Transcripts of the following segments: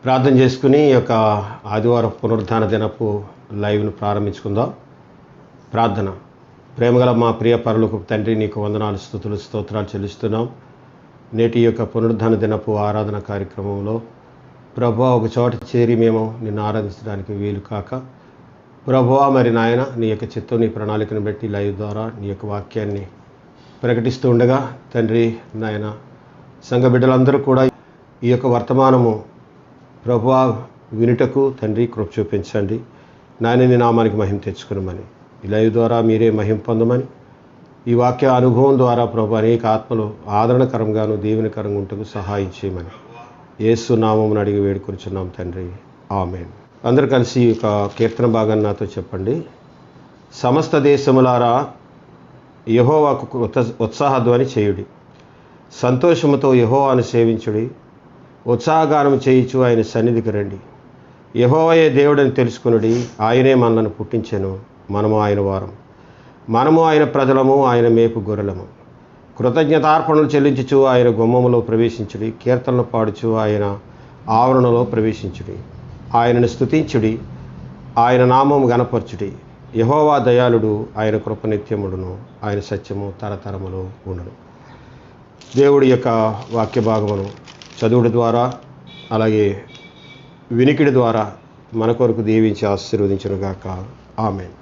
ప్రార్థన చేసుకుని ఈ యొక్క ఆదివారం పునరుద్ధాన దినపు లైవ్ను ప్రారంభించుకుందాం. ప్రార్థన. ప్రేమగల మా ప్రియ పరలోక తండ్రి, నీకు వందనాలు, స్తుతులు, స్తోత్రాలు చెల్లిస్తున్నాం. నేటి యొక్క పునరుద్ధాన దినపు ఆరాధన కార్యక్రమంలో ప్రభువా ఒక చోట చేరి మేము నిన్ను ఆరాధించడానికి వీలు కాక, ప్రభువా మరి నాయన నీ యొక్క చిత్తం, నీ ప్రణాళికను బట్టి లైవ్ ద్వారా నీ యొక్క వాక్యాన్ని ప్రకటిస్తూ ఉండగా తండ్రి నాయన సంఘ బిడ్డలందరూ కూడా ఈ యొక్క వర్తమానము ప్రభువా వినుటకు తండ్రి కృప చూపించండి. నాయన నీ నామానికి మహిమ తెచ్చుకునమని, ఈ లైవ్ ద్వారా మీరే మహిమ పొందమని, ఈ వాక్య అనుభవం ద్వారా ప్రభు అనేక ఆత్మలు ఆదరణకరంగాను దీవెనకరంగా ఉంటకు సహాయం చేయమని యేసు నామమును అడిగి వేడుకొనిచున్నాం తండ్రి, ఆమేన్. అందరూ కలిసి ఈ యొక్క కీర్తన భాగాన్ని నాతో చెప్పండి. సమస్త దేశములారా యెహోవాకు ఉత్సాహధ్వని చేయుడి, సంతోషముతో యెహోవాను సేవించుడి, ఉత్సాహగానం చేయించు ఆయన సన్నిధికి రండి. యెహోవాయే దేవుడని తెలుసుకునుడి, ఆయనే మనలను పుట్టించెను, మనము ఆయన వారం, మనము ఆయన ప్రజలము, ఆయన మేపు గొర్రెలము. కృతజ్ఞతార్పణలు చెల్లించుచు ఆయన గుమ్మములో ప్రవేశించుడి, కీర్తనలు పాడుచు ఆయన ఆవరణలో ప్రవేశించుడి. ఆయనను స్తుతించుడి, ఆయన నామము గణపరచుడి. యెహోవా దయాళుడు, ఆయన కృప నిత్యముడును, ఆయన సత్యము తరతరములు ఉండును. దేవుడి యొక్క వాక్య భాగమును చదువుడి ద్వారా అలాగే వినికిడి ద్వారా మన కొరకు దీవించి ఆశీర్వదించునుగాక, ఆమేన్.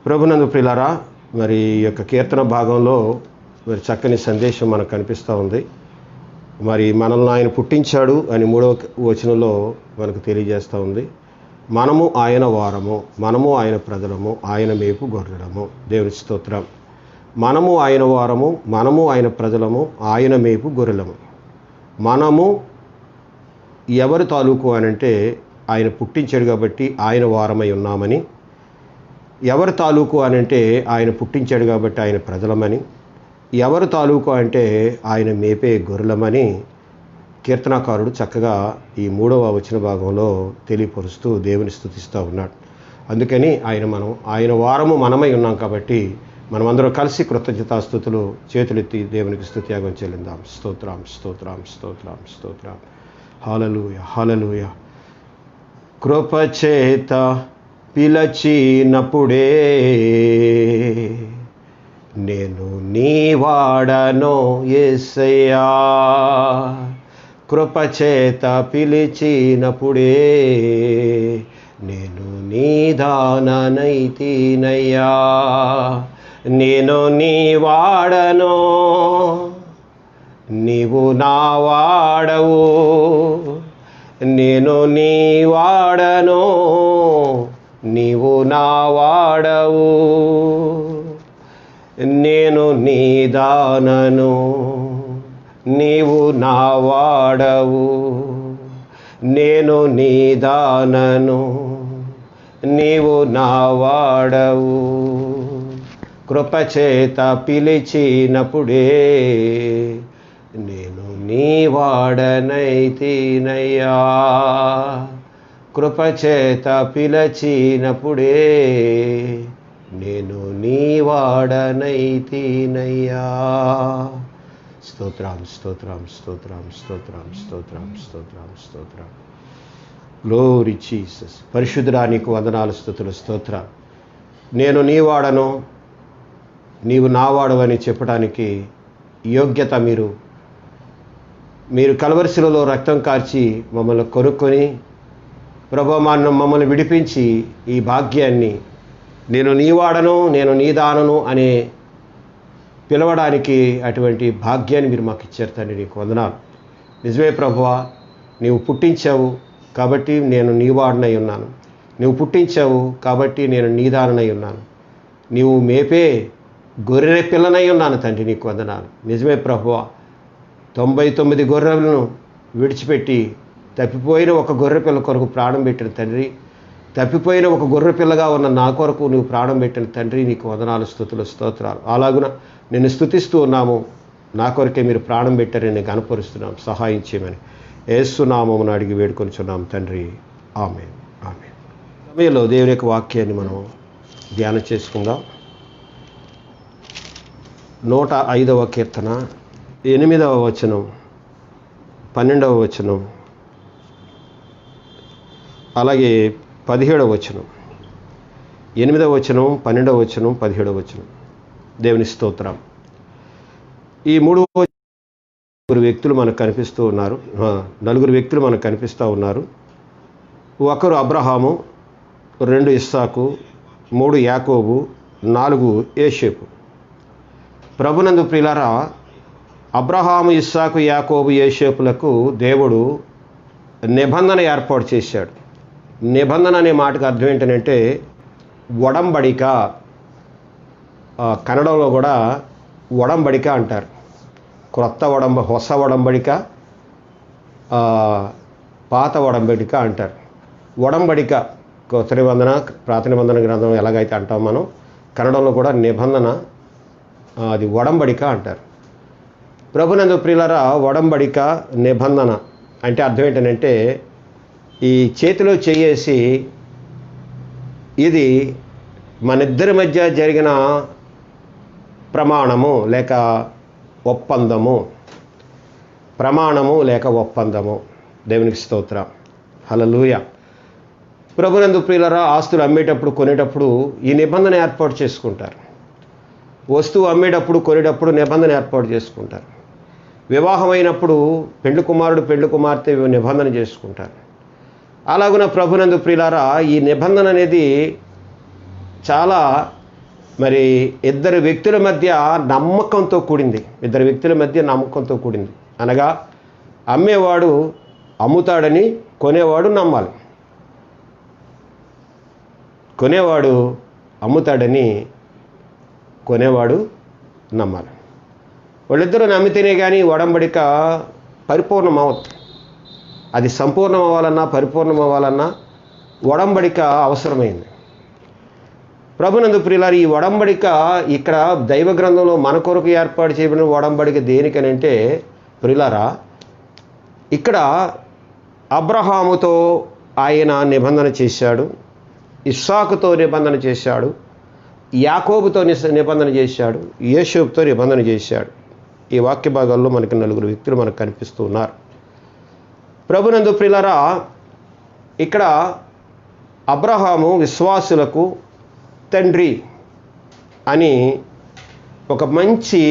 ప్రభునందు ప్రియులారా, మరి ఈ యొక్క కీర్తన భాగంలో మరి చక్కని సందేశం మనకు కనిపిస్తూ ఉంది. మరి మనల్ని ఆయన పుట్టించాడు అని 3వ వచనంలో మనకు తెలియజేస్తూ ఉంది. మనము ఆయన వారము, మనము ఆయన ప్రజలము, ఆయన మేపు గొర్రెలము. దేవుని స్తోత్రం. మనము ఆయన వారము, మనము ఆయన ప్రజలము, ఆయన మేపు గొర్రెలము. మనము ఎవరి తాలూకు అనంటే ఆయన పుట్టించాడు కాబట్టి ఆయన వారమై ఉన్నామని, ఎవరి తాలూకు అనంటే ఆయన పుట్టించాడు కాబట్టి ఆయన ప్రజలమని, ఎవరి తాలూకు అంటే ఆయన మేపే గొర్రెలమని కీర్తనాకారుడు చక్కగా ఈ 3వ వచన భాగంలో తెలియపరుస్తూ దేవుని స్తుతిస్తూ ఉన్నాడు. అందుకని ఆయన వారము మనమై ఉన్నాం కాబట్టి మనమందరం కలిసి కృతజ్ఞతాస్తుతులు చేతులెత్తి దేవునికి స్తుతియాగం చెల్లిందాం. స్తోత్రం, స్తోత్రం, స్తోత్రం, స్తోత్రం. హల్లెలూయా, హల్లెలూయా. కృపచేత పిలచినప్పుడే నేను నీ వాడను యేసయ్యా. కృపచేత పిలిచినప్పుడే నేను నీ దాననైతినయ్యా. నేను నీ వాడను, నీవు నా వాడవు. నేను నీ వాడను, నీవు నా వాడవు. నేను నీ దానను, నీవు నా వాడవు. నేను నీ దానను, నీవు నా వాడవు. కృపచేత పిలిచినప్పుడే నేను నీ వాడనైతినయ్యా. కృపచేత పిలిచినప్పుడే నేను నీ వాడనైతినయ్యా. స్తోత్రం, స్తోత్రం, స్తోత్రం, స్తోత్రం, స్తోత్రం, స్తోత్రం, స్తోత్రం. Glory Jesus. పరిశుద్ధుడా నీకు వందనాలు, స్తుతులు, స్తోత్రం. నేను నీ వాడను, నీవు నా వాడవని చెప్పడానికి యోగ్యత మీరు కల్వరిశిలలో రక్తం కార్చి మమ్మల్ని కొనుక్కొని ప్రభువా మమ్మల్ని విడిపించి ఈ భాగ్యాన్ని నేను నీ వాడను, నేను నీ దానను అనే పిలవడానికి అటువంటి భాగ్యాన్ని మీరు మాకు ఇచ్చారు తండ్రి, నీకు వందనాలు. నిజమే ప్రభువా, నీవు పుట్టించావు కాబట్టి నేను నీ వాడనై ఉన్నాను. నీవు పుట్టించావు కాబట్టి నేను నీ దాననై ఉన్నాను. నీవు మేపే గొర్రె పిల్లనై ఉన్నాను తండ్రి, నీకు వందనాలు. నిజమే ప్రభువా, 99 గొర్రెలను విడిచిపెట్టి తప్పిపోయిన ఒక గొర్రె పిల్ల కొరకు ప్రాణం పెట్టిన తండ్రి, తప్పిపోయిన ఒక గొర్రె పిల్లగా ఉన్న నా కొరకు నువ్వు ప్రాణం పెట్టిన తండ్రి, నీకు వందనాలు, స్తుతులు, స్తోత్రాలు. అలాగున నిన్ను స్తుతిస్తూ ఉన్నాము. నా కొరకే మీరు ప్రాణం పెట్టారని గణపరుస్తున్నాం. సహాయం చేయమని యేసు నామమున అడిగి వేడుకొనిచున్నాం తండ్రి, ఆమేన్, ఆమేన్. సమయంలో దేవుని యొక్క వాక్యాన్ని మనం ధ్యానం చేసుకుందాం. 105వ కీర్తన 8వ వచనం 12వ వచనం అలాగే 17వ వచనం, 8వ వచనం, 12వ వచనం, 17వ వచనం. దేవుని స్తోత్రం. ఈ నలుగురు వ్యక్తులు మనకు కనిపిస్తూ ఉన్నారు. 4 వ్యక్తులు మనకు కనిపిస్తూ ఉన్నారు. 1 అబ్రహాము, 2 ఇస్సాకు, 3 యాకోబు, 4 యోసేపు. ప్రభునందు ప్రియులారా, అబ్రహాము, ఇస్సాకు, యాకోబు, యోసేపులకు దేవుడు నిబంధన ఏర్పాటు చేశాడు. నిబంధన అనే మాటకు అర్థం ఏంటంటే ఒడంబడిక. కన్నడంలో కూడా ఒడంబడిక అంటారు. హొస ఒడంబడిక, పాత ఒడంబడిక అంటారు. ఒడంబడిక కొత్త నిబంధన, పాత నిబంధన గ్రంథం ఎలాగైతే అంటాం మనం, కన్నడంలో కూడా నిబంధన, అది ఒడంబడిక అంటారు. ప్రభునందు ప్రియులారా, ఒడంబడిక, నిబంధన అంటే అర్థం ఏంటంటే ఈ చేతిలో చేసి ఇది మనిద్దరి మధ్య జరిగిన ప్రమాణము లేక ఒప్పందము. ప్రమాణము లేక ఒప్పందము. దేవునికి స్తోత్రం. హల్లెలూయా. ప్రభునందు ప్రియులారా, ఆస్తులు అమ్మేటప్పుడు కొనేటప్పుడు ఈ నిబంధన ఏర్పాటు చేసుకుంటారు. వస్తువు అమ్మేటప్పుడు కొనేటప్పుడు నిబంధన ఏర్పాటు చేసుకుంటారు. వివాహం అయినప్పుడు పెండ్లి కుమారుడు పెండ్లి కుమార్తె నిబంధన చేసుకుంటారు. అలాగున ప్రభునందు ప్రియులారా, ఈ నిబంధన అనేది చాలా మరి ఇద్దరు వ్యక్తుల మధ్య నమ్మకంతో కూడింది. అనగా అమ్మేవాడు అమ్ముతాడని కొనేవాడు నమ్మాలి. కొనేవాడు అమ్ముతాడని కొనేవాడు నమ్మాలి. వాళ్ళిద్దరూ నమ్మితేనే కానీ ఒడంబడిక పరిపూర్ణం అవ్వదు. అది సంపూర్ణం అవ్వాలన్నా, పరిపూర్ణం అవ్వాలన్నా ఒడంబడిక అవసరమైంది. ప్రభునందు ప్రియులారా, ఈ ఒడంబడిక ఇక్కడ దైవ గ్రంథంలో మన కొరకు ఏర్పాటు చేయబడిన ఒడంబడిక దేనికనంటే ప్రియులారా, ఇక్కడ అబ్రహాముతో ఆయన నిబంధన చేశాడు, ఇస్సాకుతో నిబంధన చేశాడు, యాకోబుతో నిబంధన చేశాడు, యోసేపుతో నిబంధన చేశాడు. ఈ వాక్య భాగాల్లో మనకి 4 వ్యక్తులు మనకు కనిపిస్తూ ఉన్నారు. ప్రభునందు ప్రియులారా, ఇక్కడ అబ్రహాము విశ్వాసులకు తండ్రి అని ఒక మంచి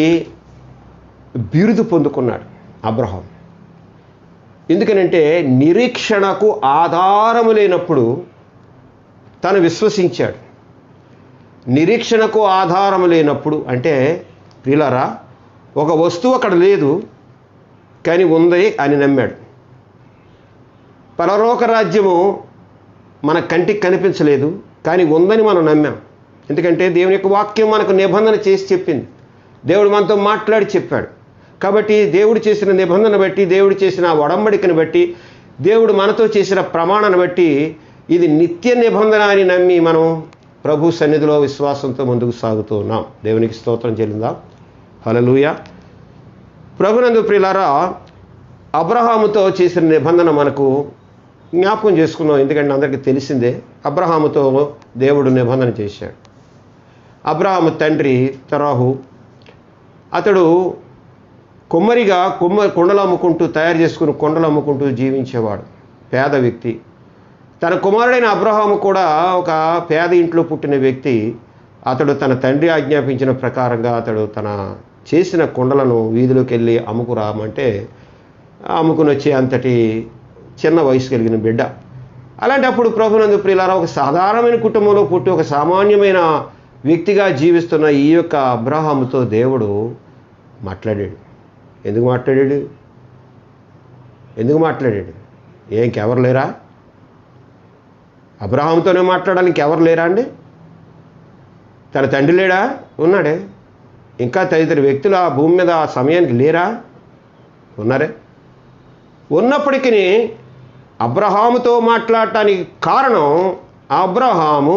బిరుదు పొందుకున్నాడు అబ్రహాం. ఎందుకనంటే నిరీక్షణకు ఆధారము లేనప్పుడు తను విశ్వసించాడు. నిరీక్షణకు ఆధారము లేనప్పుడు అంటే ప్రియులారా, ఒక వస్తువు అక్కడ లేదు కానీ ఉంది అని నమ్మాడు. పరలోక రాజ్యము మన కంటికి కనిపించలేదు కానీ ఉందని మనం నమ్మాం. ఎందుకంటే దేవుని యొక్క వాక్యం మనకు నిబంధన చేసి చెప్పింది. దేవుడు మనతో మాట్లాడి చెప్పాడు. కాబట్టి దేవుడు చేసిన నిబంధన బట్టి, దేవుడు చేసిన ఒడంబడికను బట్టి, దేవుడు మనతో చేసిన ప్రమాణాన్ని బట్టి ఇది నిత్య నిబంధన అని నమ్మి మనం ప్రభు సన్నిధిలో విశ్వాసంతో ముందుకు సాగుతూ ఉన్నాం. దేవునికి స్తోత్రం చెల్లిందాం. హల్లెలూయా. ప్రభునందు ప్రియులారా, అబ్రహాముతో చేసిన నిబంధన మనకు జ్ఞాపకం చేసుకున్నాం. ఎందుకంటే అందరికీ తెలిసిందే, అబ్రహాముతో దేవుడు నిబంధన చేశాడు. అబ్రహాము తండ్రి తెరాహు, అతడు కుమ్మరిగా కొండలు అమ్ముకుంటూ తయారు చేసుకుని కొండలు అమ్ముకుంటూ జీవించేవాడు. పేద వ్యక్తి. తన కుమారుడైన అబ్రహాము కూడా ఒక పేద ఇంట్లో పుట్టిన వ్యక్తి. అతడు తన తండ్రి ఆజ్ఞాపించిన ప్రకారంగా అతడు తన చేసిన కొండలను వీధిలోకి వెళ్ళి అమ్ముకురామంటే అమ్ముకుని వచ్చే అంతటి చిన్న వయసు కలిగిన బిడ్డ. అలాంటప్పుడు ప్రభునందు ప్రియులారా, ఒక సాధారణమైన కుటుంబంలో పుట్టి ఒక సామాన్యమైన వ్యక్తిగా జీవిస్తున్న ఈ యొక్క అబ్రహాముతో దేవుడు మాట్లాడాడు. ఎందుకు మాట్లాడాడు? ఇంకెవరు లేరా? అబ్రహాముతోనే మాట్లాడడానికి ఎవరు లేరా అండి? తన తండ్రి లేడా? ఉన్నాడే. ఇంకా తదితర వ్యక్తులు ఆ భూమి మీద ఆ సమయానికి లేరా? ఉన్నారే. ఉన్నప్పటికీ అబ్రహాముతో మాట్లాడటానికి కారణం, అబ్రహాము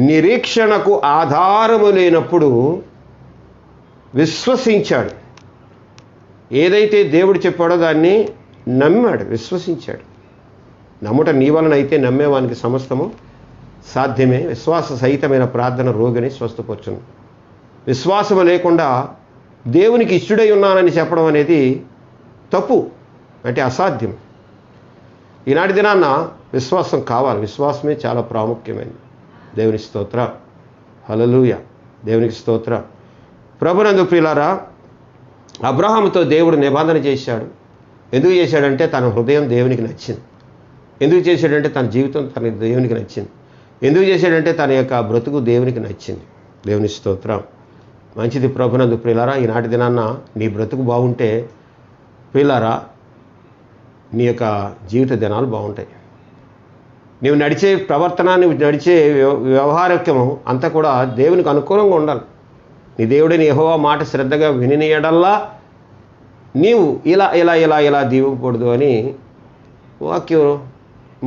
నిరీక్షణకు ఆధారము లేనప్పుడు విశ్వసించాడు. ఏదైతే దేవుడు చెప్పాడో దాన్ని నమ్మాడు, విశ్వసించాడు. నమ్ముట నీ వలన అయితే నమ్మేవానికి సమస్తము సాధ్యమే. విశ్వాస సహితమైన ప్రార్థన రోగిని స్వస్థపరచును. విశ్వాసము లేకుండా దేవునికి ఇష్టడై ఉన్నానని చెప్పడం అనేది తప్పు, అంటే అసాధ్యం. ఈనాటి దినాన్న విశ్వాసం కావాలి. విశ్వాసమే చాలా ప్రాముఖ్యమైనది. దేవుని స్తోత్ర, హల్లెలూయా, దేవునికి స్తోత్ర. ప్రభునందు ప్రియులారా, అబ్రహాముతో దేవుడు నిబంధన చేశాడు. ఎందుకు చేశాడంటే తన హృదయం దేవునికి నచ్చింది. ఎందుకు చేశాడంటే తన జీవితం తన దేవునికి నచ్చింది. ఎందుకు చేశాడంటే తన యొక్క బ్రతుకు దేవునికి నచ్చింది. దేవుని స్తోత్రం. మంచిది ప్రభునందు ప్రియులారా. ఈనాటి దినాన్న నీ బ్రతుకు బాగుంటే ప్రియులారా నీ యొక్క జీవిత దినాలు బాగుంటాయి. నీవు నడిచే ప్రవర్తన, నువ్వు నడిచే వ్యవహారికము అంతా కూడా దేవునికి అనుకూలంగా ఉండాలి. నీ దేవుడిని యెహోవా మాట శ్రద్ధగా విని ఎడల్లా నీవు ఇలా ఇలా ఇలా ఇలా దీవకూడదు అని వాక్యం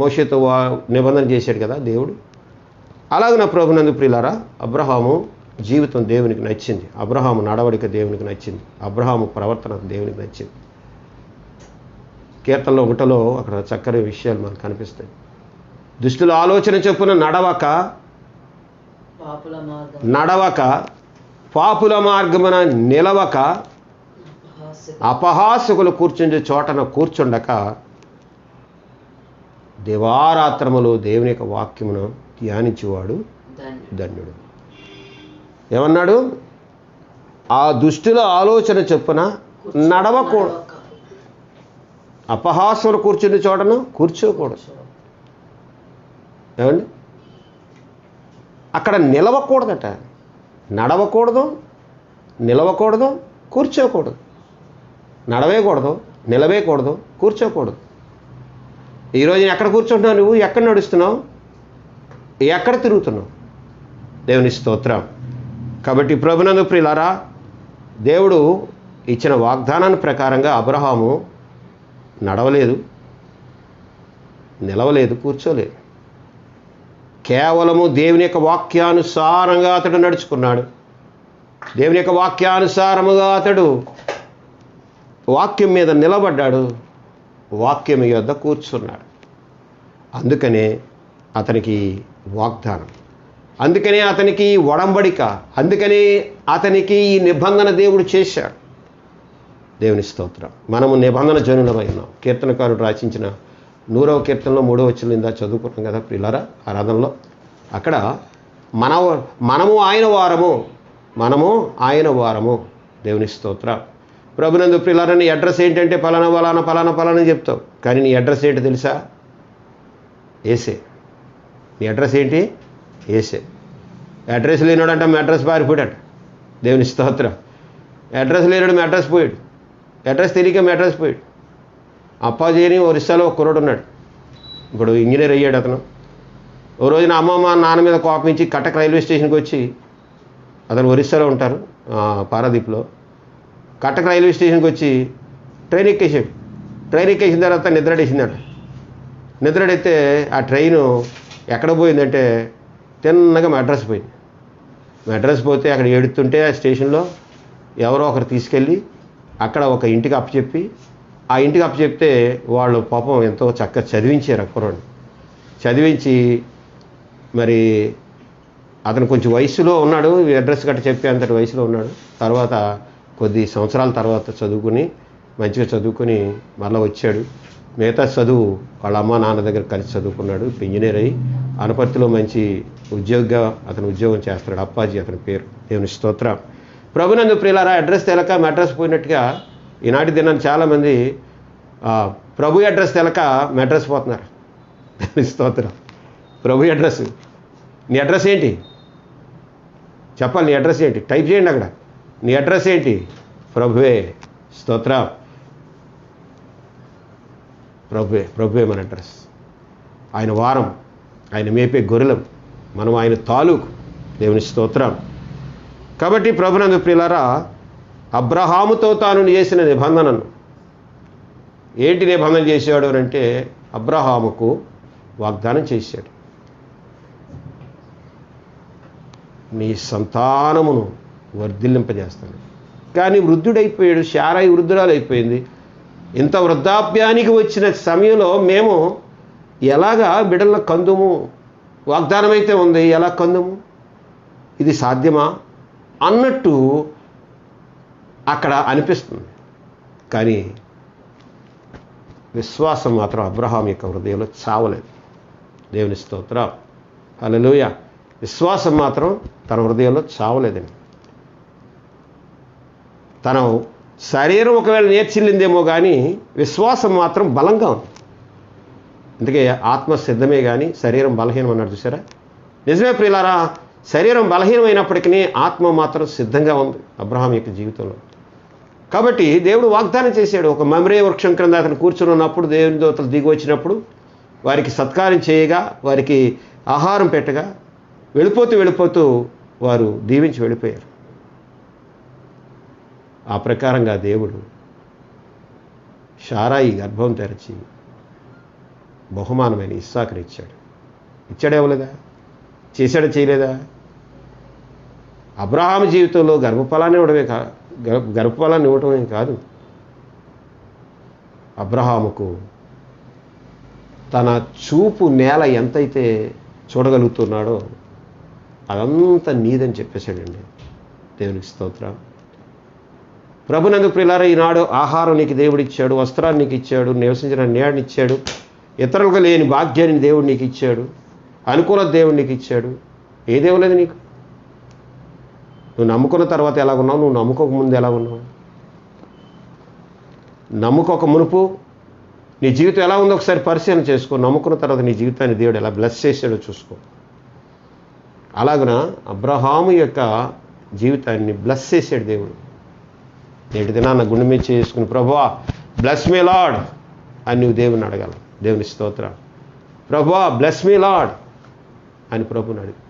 మోషేతో నిబంధన చేశాడు కదా దేవుడు. అలాగే నా ప్రభునందు ప్రియులారా, అబ్రహాము జీవితం దేవునికి నచ్చింది. అబ్రహాము నడవడిక దేవునికి నచ్చింది. అబ్రహాము ప్రవర్తన దేవునికి నచ్చింది. కీర్తనలో 1లో అక్కడ చక్కని విషయాలు మనకు కనిపిస్తాయి. దుష్టుల ఆలోచన చొప్పున నడవక పాపుల మార్గమున నిలవక అపహాసకులు కూర్చుండే చోటన కూర్చుండక దివారాత్రములు దేవుని యొక్క వాక్యమును ధ్యానించేవాడు ధన్యుడు. ఏమన్నాడు? ఆ దుష్టుల ఆలోచన చొప్పున నడవకూడదు, అపహాసకులు కూర్చుండే చోటను కూర్చోకూడదు. ఏమండి? అక్కడ నిలవకూడదట. నడవకూడదు, నిలవకూడదు, కూర్చోకూడదు. నడవేయకూడదు, నిలవేయకూడదు, కూర్చోకూడదు. ఈరోజు ఎక్కడ కూర్చుంటున్నావు? నువ్వు ఎక్కడ నడుస్తున్నావు? ఎక్కడ తిరుగుతున్నావు? దేవుని స్తోత్రం. కాబట్టి ప్రభునందు ప్రియులారా, దేవుడు ఇచ్చిన వాగ్దానాన్ని ప్రకారంగా అబ్రహాము నడవలేదు, నిలవలేదు, కూర్చోలేదు. కేవలము దేవుని యొక్క వాక్యానుసారంగా అతడు నడుచుకున్నాడు. దేవుని యొక్క వాక్యానుసారముగా అతడు వాక్యం మీద నిలబడ్డాడు, వాక్యం యొద్ద కూర్చున్నాడు. అందుకనే అతనికి వాగ్దానం, అందుకనే అతనికి ఒడంబడిక, అందుకనే అతనికి ఈ నిబంధన దేవుడు చేశాడు. దేవుని స్తోత్రం. మనము నిబంధన జనులమై ఉన్నాం. కీర్తనకారుడు రచించిన 100వ కీర్తనలో 3వ వచనం చదువుకున్నాం కదా ప్రియులారా ఆరాధనలో. అక్కడ మనము ఆయన వారము. దేవుని స్తోత్రం. ప్రభునందు ప్రియులారా, నీ అడ్రస్ ఏంటంటే పలానా పలానా పలానా పలానా చెప్తావు, కానీ నీ అడ్రస్ ఏంటి తెలుసా? ఏసే. నీ అడ్రస్ ఏంటి? ఏసే. అడ్రస్ లేనాడంట మీ అడ్రస్ పారిపోయాడు. దేవుని స్తోత్రం. అడ్రస్ లేనాడు మీ అడ్రస్ పోయాడు. అడ్రస్ తెలియక మీ అడ్రస్ పోయాడు. అప్పాజీని ఒరిస్సాలో ఒక కుర్రోడు ఉన్నాడు. ఇప్పుడు ఇంజనీర్ అయ్యాడు అతను. ఓ రోజున అమ్మమ్మ నాన్న మీద కోపించి కటక్ రైల్వే స్టేషన్కి వచ్చి, అతను ఒరిస్సాలో ఉంటారు పారాదీప్లో. కటక్ రైల్వే స్టేషన్కి వచ్చి ట్రైన్ ఎక్కేసాడు. ట్రైన్ ఎక్కేసిన తర్వాత నిద్రడేసిందట. నిద్రడైతే ఆ ట్రైను ఎక్కడ పోయిందంటే తిన్నగా మెడ్రాస్ పోయింది. మెడ్రాస్ పోతే అక్కడ ఏడుతుంటే ఆ స్టేషన్లో ఎవరో ఒకరు తీసుకెళ్ళి అక్కడ ఒక ఇంటికి అప్పచెప్పి, ఆ ఇంటికి అప్పచెప్తే వాళ్ళు పాపం ఎంతో చక్కగా చదివించారు ఆ కుర్రాడిని. చదివించి మరి అతను కొంచెం వయసులో ఉన్నాడు, అడ్రస్ గట్ట చెప్పి అంతటి వయసులో ఉన్నాడు. తర్వాత కొద్ది సంవత్సరాల తర్వాత మంచిగా చదువుకుని మళ్ళీ వచ్చాడు. మిగతా చదువు వాళ్ళ అమ్మ నాన్న దగ్గర కలిసి చదువుకున్నాడు. ఇప్పుడు ఇంజనీర్ అయ్యి అనపర్తిలో మంచి అతను ఉద్యోగం చేస్తున్నాడు. అప్పాజీ అతని పేరు. దేవుని స్తోత్రం. ప్రభునందు ప్రియులారా, అడ్రస్ తెలక మెడ్రాస్ పోయినట్టుగా ఈనాటి దినాన్ని చాలామంది ప్రభు అడ్రస్ తెలక మెడ్రాస్ పోతున్నారు. దేవుని స్తోత్రం. ప్రభు అడ్రస్. నీ అడ్రస్ ఏంటి చెప్పాలి? నీ అడ్రస్ ఏంటి? టైప్ చేయండి అక్కడ. నీ అడ్రస్ ఏంటి? ప్రభువే. స్తోత్రం. ప్రభువే మన అడ్రస్. ఆయన వారం, ఆయన మేపే గొర్రెలం, మనం ఆయన తాలూకు. దేవుని స్తోత్రం. కాబట్టి ప్రభునందు ప్రియులారా, అబ్రహాముతో తాను చేసిన నిబంధనను ఏంటి నిబంధన చేశాడు అంటే అబ్రహాముకు వాగ్దానం చేశాడు. నీ సంతానమును వర్ధిల్లింపజేస్తాను. కానీ వృద్ధుడైపోయాడు. శారాయి వృద్ధురాలు అయిపోయింది. ఇంత వృద్ధాప్యానికి వచ్చిన సమయంలో మేము ఎలాగా బిడ్డల కందుము? వాగ్దానం అయితే ఉంది, ఎలా కందుము? ఇది సాధ్యమా అన్నట్టు అక్కడ అనిపిస్తుంది. కానీ విశ్వాసం మాత్రం అబ్రహాం యొక్క హృదయంలో చావలేదు. దేవుని స్తోత్రం. హల్లెలూయా. విశ్వాసం మాత్రం తన హృదయంలో చావలేదండి. తన శరీరం ఒకవేళ నేర్చిల్లిందేమో కానీ విశ్వాసం మాత్రం బలంగా ఉంది. అందుకే ఆత్మ సిద్ధమే కానీ శరీరం బలహీనం అన్నాడు చూసారా. నిజమే ప్రియులారా, శరీరం బలహీనమైనప్పటికీ ఆత్మ మాత్రం సిద్ధంగా ఉంది అబ్రహాం యొక్క జీవితంలో. కాబట్టి దేవుడు వాగ్దానం చేశాడు. ఒక మమ్రే వృక్షం క్రింద అతను కూర్చుని ఉన్నప్పుడు దేవుని దూతలు దిగి వచ్చినప్పుడు వారికి సత్కారం చేయగా, వారికి ఆహారం పెట్టగా, వెళ్ళిపోతూ వారు దీవించి వెళ్ళిపోయారు. ఆ ప్రకారంగా దేవుడు షారాయి గర్భం తెరచి బహుమానమైన ఇస్సాకుని ఇచ్చాడు. ఇచ్చాడే ఇవ్వలేదా? చేశాడా చేయలేదా? అబ్రహాం జీవితంలో గర్భఫలాన్ని ఇవ్వడమే కాదు, అబ్రహాముకు తన చూపు నేల ఎంతైతే చూడగలుగుతున్నాడో అదంతా నీదని చెప్పేశాడండి. దేవునికి స్తోత్రం. ప్రభునందు ప్రియులారా, ఈనాడు ఆహారం నీకు దేవుడిచ్చాడు, వస్త్రాన్ని నీకు ఇచ్చాడు, నివసించిన నీడనిచ్చాడు, ఇతరులకు లేని భాగ్యాన్ని దేవుడు నీకు ఇచ్చాడు, అనుకూల దేవుడు నీకు ఇచ్చాడు. ఏదేవలేదు నీకు. నువ్వు నమ్ముకున్న తర్వాత ఎలా ఉన్నావు, నువ్వు నమ్ముకోక ముందు ఎలా ఉన్నావు? నమ్ముకోక మునుపు నీ జీవితం ఎలా ఉందో ఒకసారి పరిశీలన చేసుకో. నమ్ముకున్న తర్వాత నీ జీవితాన్ని దేవుడు ఎలా బ్లెస్ చేశాడో చూసుకో. అలాగున అబ్రహాము యొక్క జీవితాన్ని బ్లెస్ చేశాడు దేవుడు. నేటి దినాన్న గుండె మీద చేసుకుని ప్రభువా బ్లెస్ మీ లార్డ్ అని నువ్వు దేవుని అడగాల. దేవుని స్తోత్రం. ప్రభువా బ్లెస్ మీ లార్డ్ అని ప్రభుని అడిగి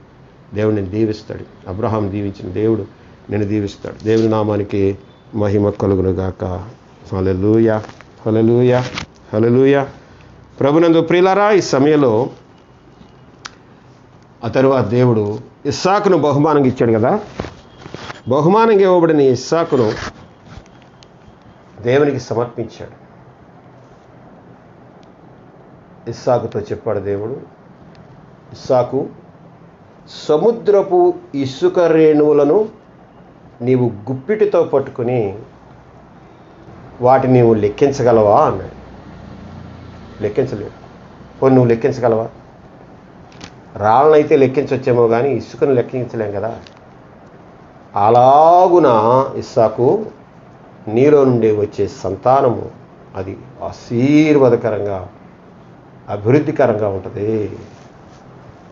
దేవుడు నేను దీవిస్తాడు. అబ్రహాం దీవించిన దేవుడు నేను దీవిస్తాడు. దేవుని నామానికి మహిమ కలుగును గాక. హల్లెలూయా, హల్లెలూయా, హల్లెలూయా. ప్రభునందు ప్రియులారా, ఈ సమయంలో ఆ తరువాత దేవుడు ఇస్సాకును బహుమానంగా ఇచ్చాడు కదా. బహుమానంగా ఇవ్వబడిన ఇస్సాకును దేవునికి సమర్పించాడు. ఇస్సాకుతో చెప్పాడు దేవుడు, ఇస్సాకు, సముద్రపు ఇసుక రేణువులను నీవు గుప్పిటితో పట్టుకుని వాటిని నీవు లెక్కించగలవా అన్నాడు. లెక్కించలేవు. పోనీ నువ్వు లెక్కించగలవా? రాళ్ళనైతే లెక్కించవచ్చేమో కానీ ఇసుకను లెక్కించలేం కదా. అలాగున ఇస్సాకు, నీలో నుండి వచ్చే సంతానము అది ఆశీర్వాదకరంగా అభివృద్ధికరంగా ఉంటుంది.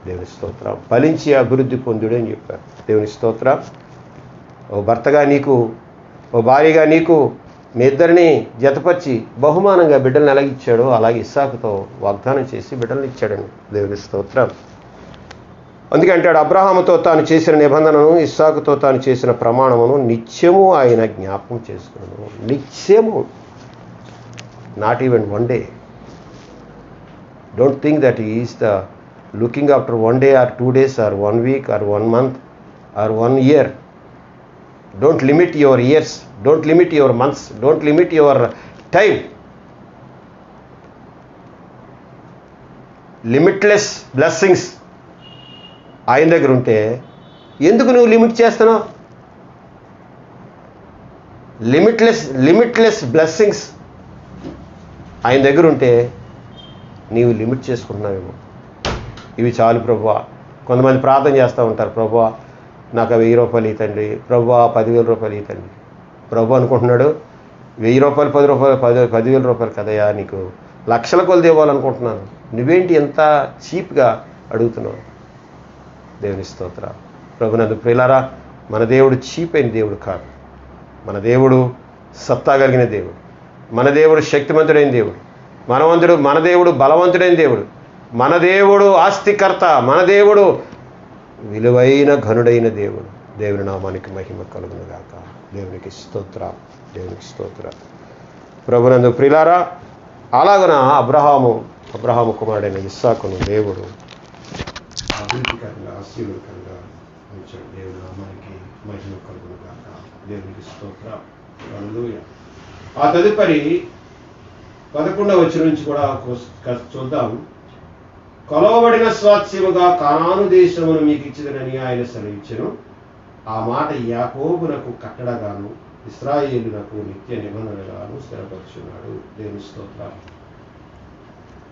దేవుని స్తోత్రం. ఫలించి అభివృద్ధి పొందుడు అని చెప్పారు. దేవుని స్తోత్రం. ఓ భర్తగా నీకు, ఓ భార్యగా నీకు, మీ ఇద్దరిని జతపరిచి బహుమానంగా బిడ్డలను ఎలాగిచ్చాడో అలాగే ఇస్సాకుతో వాగ్దానం చేసి బిడ్డలను ఇచ్చాడని. దేవుని స్తోత్రం. అందుకే అంటాడు, అబ్రహాముతో తాను చేసిన నిబంధనను, ఇస్సాకుతో తాను చేసిన ప్రమాణమును నిత్యము ఆయన జ్ఞాపకం చేసుకున్నాను. నిత్యము, not even one day. Don't think that is the looking after 1 day or 2 days or 1 week or 1 month or 1 year. Don't limit your years, don't limit your months, don't limit your time. Limitless blessings ఆయన దగ్గర ఉంటే ఎందుకు నువ్వు limit చేస్తున్నావు? Limitless blessings ఆయన దగ్గర ఉంటే నీవు లిమిట్ చేసుకుంటున్నావేమో. ఇవి చాలు ప్రభువా. కొంతమంది ప్రార్థన చేస్తూ ఉంటారు, ప్రభువా నాకు 1000 రూపాయలు ఇతండి, ప్రభువా 10,000 రూపాయలు ఇతండి. ప్రభు అనుకుంటున్నాడు 1000 రూపాయలు, 10 రూపాయలు, 10,000 రూపాయలు కదయా, నీకు లక్షల కొలది ఇవ్వాలనుకుంటున్నాను. నువ్వేంటి ఎంత చీప్గా అడుగుతున్నావు? దేవుని స్తోత్ర. ప్రభునందు ప్రియులారా, మన దేవుడు చీప్ అయిన దేవుడు కాదు. మన దేవుడు సత్తా కలిగిన దేవుడు, మన దేవుడు శక్తిమంతుడైన దేవుడు, మన దేవుడు బలవంతుడైన దేవుడు, మన దేవుడు ఆస్తికర్త, మన దేవుడు విలువైన ఘనుడైన దేవుడు. దేవుని నామానికి మహిమ కలుగును గాక. దేవునికి స్తోత్ర, దేవునికి స్తోత్ర. ప్రభునందు ప్రియులారా, అలాగన అబ్రహాము కుమారుడైన ఇస్సాకును దేవుడు అభివృద్ధికరంగా ఆశీర్వాదకరంగా ఉంచాడు. దేవుని నామానికి మహిమ కలుగును గాక. దేవునికి స్తోత్ర. హల్లెలూయా. ఆ తదుపరి 11వ వచనం నుంచి కూడా చూద్దాం. కొలవబడిన స్వాస్థ్యముగా కానాను దేశమును మీకు ఇచ్చిదనని ఆయన సెలవిచ్చెను. ఆ మాట యాకోబునకు కట్టడగాను, ఇశ్రాయేలునకు నిత్య నిబంధనగాను స్థిరపరుచున్నాడు. దేవుని స్తోత్రం.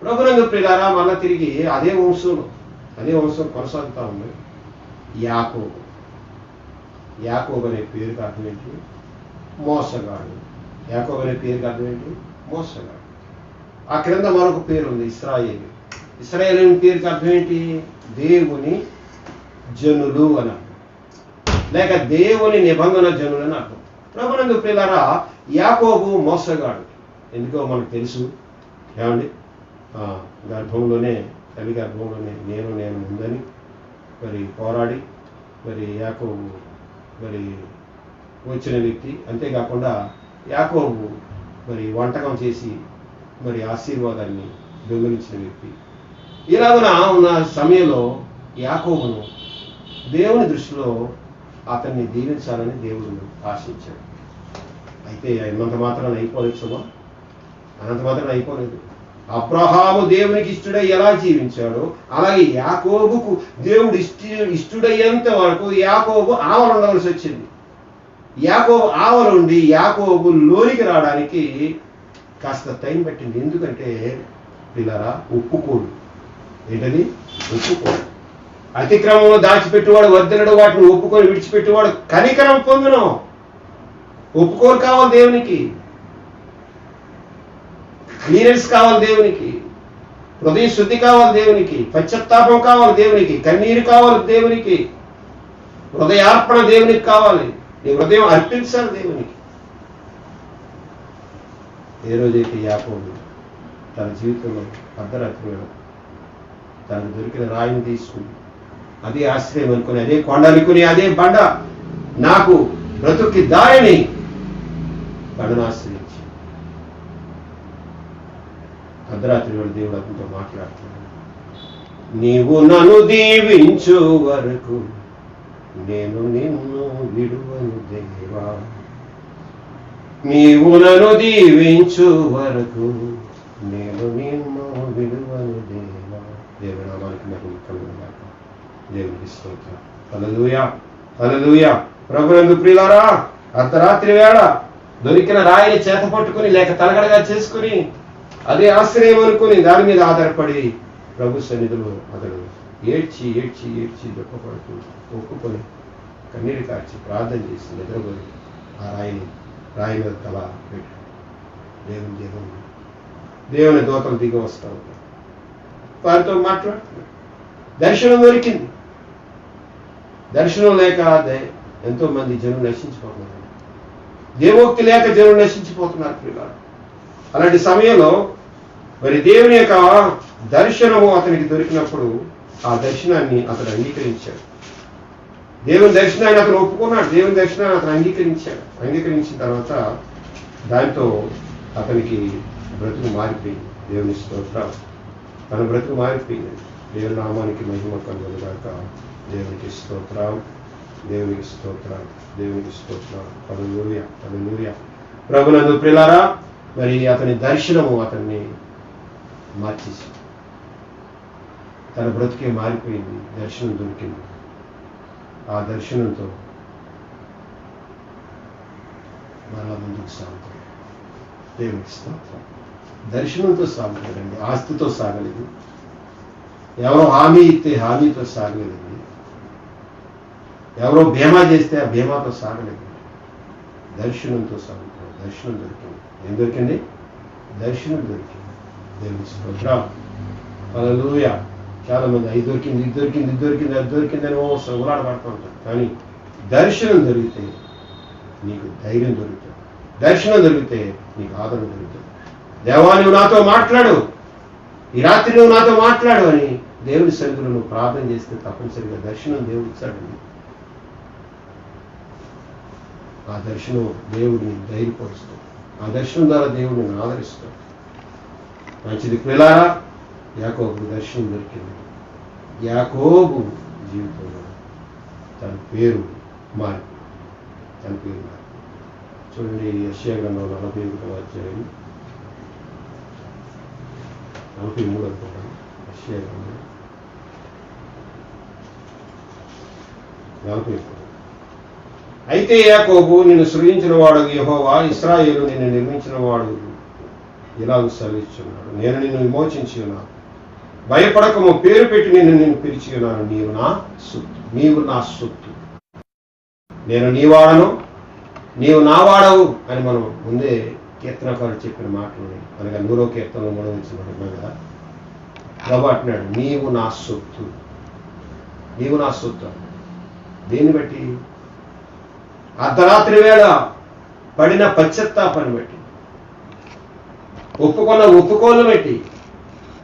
ప్రభునందు ప్రియులారా, మళ్ళా తిరిగి అదే వంశం కొనసాగుతా ఉంది. యాకోబు. యాకోబు అనే పేరుకి అర్థం ఏంటి? మోసగాడు. యాకోబు అనే పేరుకి అర్థం ఏంటి? మోసగాడు. ఆ క్రింద మరొక పేరు ఉంది, ఇశ్రాయేలు. ఇశ్రాయేలు అనే పేరుకి అర్థం ఏంటి? దేవుని జనులు అని అర్థం, లేక దేవుని నిబంధన జనులు అని అర్థం. ప్రభునందు ప్రియులారా, యాకోబు మోసగాడు. ఎందుకో మనకు తెలుసు. ఏమండి, తల్లి గర్భంలోనే నేను ఉందని మరి పోరాడి మరి యాకోబు మరి వచ్చిన వ్యక్తి. అంతేకాకుండా యాకోబు మరి వంటకం చేసి మరి ఆశీర్వాదాన్ని దొంగిలించిన వ్యక్తి. ఇలాగున ఉన్న సమయంలో యాకోబును దేవుని దృష్టిలో అతన్ని దీవించాలని దేవుడు ఆశించాడు. అయితే అన్నంత మాత్రాన అయిపోలేదు సుమా, అనంత మాత్రాన అయిపోలేదు. అబ్రహాము దేవునికి ఇష్టడై ఎలా జీవించాడో అలాగే యాకోబుకు దేవుడు ఇష్టడయ్యేంత వరకు యాకోబు ఆవల ఉండవలసి వచ్చింది. యాకోబు ఆవలుండి యాకోబు లోనికి రావడానికి కాస్త టైం పట్టింది. ఎందుకంటే పిల్లరా, ఒప్పుకోడు. ఏంటది? ఒప్పుకోడు. అతిక్రమంలో దాచిపెట్టేవాడు వద్దనడు, వాటిని ఒప్పుకొని విడిచిపెట్టేవాడు కనికరం పొందును. ఒప్పుకోరు కావాలి దేవునికి, క్లియరెన్స్ కావాలి దేవునికి, హృదయ శుద్ధి కావాలి దేవునికి, పశ్చాత్తాపం కావాలి దేవునికి, కన్నీరు కావాలి దేవునికి, హృదయార్పణ దేవునికి కావాలి. నీ హృదయం అర్పించాలి దేవునికి. ఏ రోజైతే యాకోబు తన జీవితంలో అర్ధరాత్రి వేళ తనకు దొరికిన రాయిని తీసుకుని అదే ఆశ్రయం అనుకుని, అదే కొండ అనుకుని, అదే బండ నాకు బ్రతుక్కి దారిని బండను ఆశ్రయించి అర్ధరాత్రి వేళ దేవుడు అతనితో మాట్లాడుతున్నాడు. నీవు నన్ను దీవించు వరకు నేను నిన్ను విడువను దేవా, నీవు నన్ను దీవించు వరకు నేను నిన్ను విడువను దేవా. దేవుని నామానికి మహిమ కలుగునుగాక. దేవునికి స్తోత్రం. హల్లెలూయా, హల్లెలూయా. ప్రభునందు ప్రియులారా, అర్ధరాత్రి వేళ దొరికిన రాయిని చేత పట్టుకుని లేక తలగడగా చేసుకుని అదే ఆశ్రయం అనుకుని దాని మీద ఆధారపడి ప్రభు సన్నిధిలో అతడు ఏడ్చి ఏడ్చి ఏడ్చి దుఃఖపడుతూ ఒప్పుకొని కన్నీరు కార్చి ప్రార్థన చేసి నిద్రపోయి ఆ రాయి మీద తల పెట్టాడు. దేవుని దూతలు దిగి వస్తా ఉంటారు, వారితో మాట్లాడుతున్నాడు. దర్శనం దొరికింది. దర్శనం లేక ఎంతో మంది జనులు నశించిపోతున్నారు. దేవోక్తి లేక జనులు నశించిపోతున్నారు పిల్లలు. అలాంటి సమయంలో మరి దేవుని యొక్క దర్శనము అతనికి దొరికినప్పుడు ఆ దర్శనాన్ని అతను అంగీకరించాడు. దేవుని దర్శనాన్ని అతను ఒప్పుకున్నాడు. దేవుని దర్శనాన్ని అతను అంగీకరించాడు. అంగీకరించిన తర్వాత దాంతో అతనికి బ్రతుకు మారిపోయింది. దేవుని స్తోత్రం. తన బ్రతుకు మారిపోయింది. దేవుని నామానికి మహిమ కలుగునుగాక. దేవునికి స్తోత్రం, దేవునికి స్తోత్రం, దేవునికి స్తోత్రం. హల్లెలూయా, హల్లెలూయా. ప్రభునందు ప్రియులారా, మరి అతని దర్శనము అతన్ని మార్చేసి తన బ్రతుకే మారిపోయింది. దర్శనం దొరికింది. ఆ దర్శనంతో మరలా ముందుకు సాగుతాడు. దేవునికి స్తోత్రం. దర్శనంతో సాగుతాడండి, ఆస్తితో సాగలేదు. ఎవరో హామీ ఇస్తే హామీతో సాగలేదండి. ఎవరో బీమా చేస్తే ఆ బీమాతో సాగలేదు. దర్శనంతో సాగుతాడు. దర్శనం దొరికింది. ఏం దొరికింది? దర్శనం దొరికింది. దేవుని స్తోత్రం. హల్లెలూయా. చాలా మంది అది దొరికింది, ఇది దొరికింది, ఇది దొరికింది, అది దొరికిందని ఉలాడబడుతూ ఉంటారు. కానీ దర్శనం దొరికితే నీకు ధైర్యం దొరుకుతుంది. దర్శనం దొరికితే నీకు ఆదరణ దొరుకుతుంది. దేవా, నువ్వు నాతో మాట్లాడు, ఈ రాత్రి నువ్వు నాతో మాట్లాడు అని దేవుని సన్నిధిలో నువ్వు ప్రార్థన చేస్తే తప్పనిసరిగా దర్శనం దేవుడు ఇచ్చాడండి. ఆ దర్శనం దేవుడిని ధైర్యపరుస్తాడు. ఆ దర్శనం ద్వారా దేవుడిని ఆదరిస్తాడు. మంచిది పిల్లారా, యాకోబు దర్శనం దొరికింది. యాకోబు జీవితంలో తన పేరు మారి చూడండి. యెషయా గ్రంథం 41వ అధ్యాయం 43 అనుకుంటాను. యెషయా గ్రంథం 43. అయితే యాకోబు నిన్ను సృజించిన వాడు యెహోవా, ఇశ్రాయేలు నిన్ను నిర్మించిన వాడు ఇలాగ సెలవిస్తున్నాడు, నేను నిన్ను విమోచించి ఉన్నాను, భయపడకము, పేరు పెట్టి నిన్ను పిలిచి ఉన్నాను, నీవు నా సొత్తు, నేను నీ వాడను, నీవు నా వాడవు అని మనం ముందే కీర్తనకారుడు చెప్పిన మాటలు, అనగా 100వ కీర్తనలో 3వ వచనం ఉన్నాం కదా. ప్రభు అంటున్నాడు, నీవు నా సొత్తు, నీవు నా సొత్తు. దేన్ని బట్టి? అర్ధరాత్రి వేళ పడిన పశ్చాత్తాపాన్ని బట్టి, ఒప్పుకున్న ఒప్పుకోలు బట్టి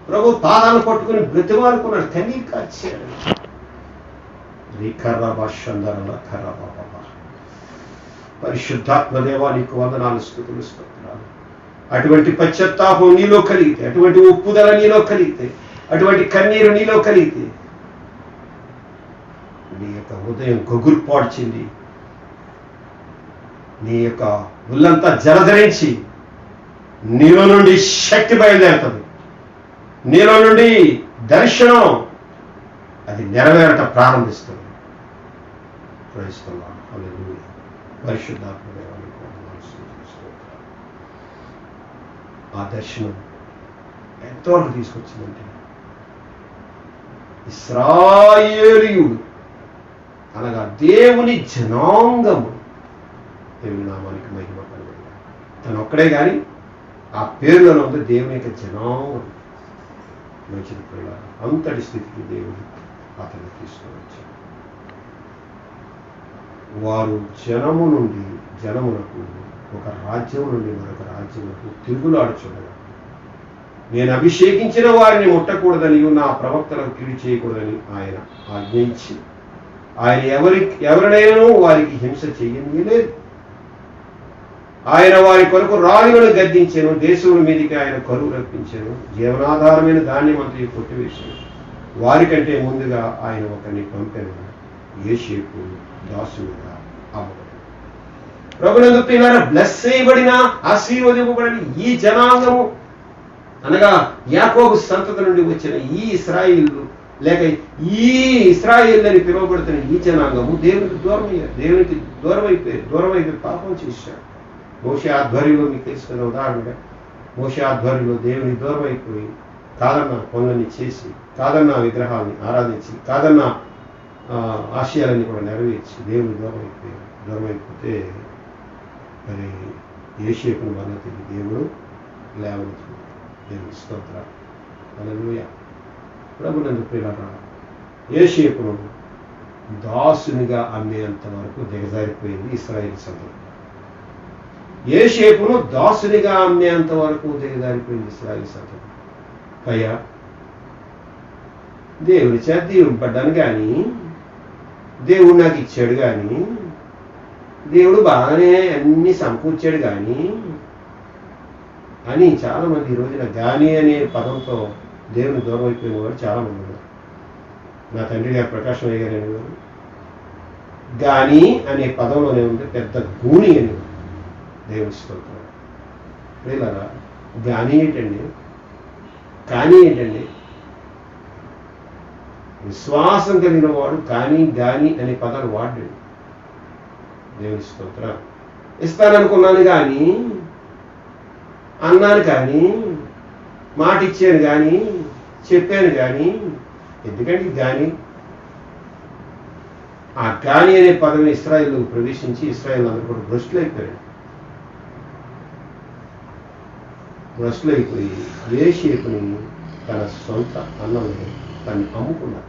ప్రభు పాదాలను పట్టుకుని బ్రతిమాలుకున్నాడు, కన్నీరు కార్చాడు. పరిశుద్ధాత్మ దేవా, నీకు వందనాలు, స్తుతులు, స్తోత్రాలు. అటువంటి పశ్చాత్తాపం నీలో కలిగితే, అటువంటి ఒప్పుదల నీలో కలిగితే, అటువంటి కన్నీరు నీలో కలిగితే, నీ యొక్క హృదయం గొగుర్పాడ్చింది, నీ యొక్క ఒళ్ళంతా జలధరించి నీలో నుండి శక్తి బయలుదేరుతుంది, నీలో నుండి దర్శనం అది నెరవేరట ప్రారంభిస్తుంది. ప్రయత్నిస్తున్నాను. హల్లెలూయా. పరిశుద్ధాత్మ దేవానికి వందనాలు, స్తుతులు, స్తోత్రాలు. ఆ దర్శనం ఎంతవరకు తీసుకొచ్చిందంటే, ఇశ్రాయేలీయుడు అనగా దేవుని జనాంగము, దేవుని నామానికి మహిమ కలుగును. తను ఒక్కడే కానీ ఆ పేరులో ఉంది దేవుని యొక్క జనాంగం. మంచిది పిల్ల, అంతటి స్థితికి దేవుడు అతన్ని తీసుకువచ్చాడు. వారు జనమునకు ఒక రాజ్యం నుండి మరొక రాజ్యమునకు తిరుగులాడుచుండగా, నేను అభిషేకించిన వారిని ముట్టకూడదని, నా ప్రవక్తలకు కీడు చేయకూడదని ఆయన ఆజ్ఞయించి, ఆయన ఎవరినైనా వారికి హింస చేయలేదు. ఆయన వారి కొరకు రాజులను గద్దించాను, దేశముల మీదకి ఆయన కరువు రప్పించాను, జీవనాధారమైన ధాన్యం అంతా కొట్టివేశాను. వారికంటే ముందుగా ఆయన ఒకరిని పంపాను, యోసేపు దాసులుగా అమ్మబడి. ప్రభునందు ప్రియులారా, బ్లెస్ చేయబడిన, ఆశీర్వదింపబడిన ఈ జనాంగము అనగా యాకోబు సంతతి నుండి వచ్చిన ఈ ఇశ్రాయేలు, లేక ఈ ఇశ్రాయేల్ అని పిలువబడుతున్న ఈ జనాంగము దేవునికి దూరమైపోయి పాపం చేశాడు. మోషే ఆధ్వర్యంలో, మీకు తెలుసుకున్న ఉదాహరణగా, మోషే ఆధ్వర్యంలో దేవుని దూరం అయిపోయి కాదన్న పనులన్నీ చేసి, కాదన్న విగ్రహాలని ఆరాధించి, కాదన్న ఆశయాలన్నీ కూడా నెరవేర్చి దేవుని దూరమైపోతే మరి యోసేపును మళ్ళీ దేవుడు లేవనెత్తి. దేవుని స్తోత్రాలు. హల్లెలూయా. ప్రభునందు ప్రియులారా, యోసేపును దాసునిగా అమ్మేంత వరకు దిగజారిపోయింది ఇశ్రాయేలు సంతతి. యోసేపును దాసునిగా అమ్మేంత వరకు దిగజారిపోయింది ఇశ్రాయేలు సంతతి. పైగా దేవుని చేత దీవింపడ్డాను కానీ, దేవుడు నాకు ఇచ్చాడు కానీ, దేవుడు బాగానే అన్ని సమకూర్చాడు కానీ అని చాలామంది ఈ రోజున గాని అనే పదంతో దేవుని దూరం అయిపోయిన వాడు చాలామంది ఉన్నారు. నా తండ్రి గారు ప్రకాశం అయ్య గారు అనేవారు, గాని అనే పదంలోనే ఉంది పెద్ద గూని అని. దేవుని స్తోత్రం. ప్రియులారా, గాని ఏంటండి? కానీ ఏంటండి? విశ్వాసం కలిగిన వాడు కానీ గాని అనే పదాలు వాడాడు. దేవుని స్తోత్రం. ఇస్తాననుకున్నాను కానీ, అన్నాను కానీ, మాట ఇచ్చాను కానీ, చెప్పాను కానీ, ఎందుకంటే గాని ఆ గాని అనే పదం ఇశ్రాయేలు ప్రవేశించి ఇశ్రాయేల్ అందరూ కూడా భ్రష్టులైపోయి యోసేపుని తన సొంత అన్నని తను అమ్ముకున్నాడు.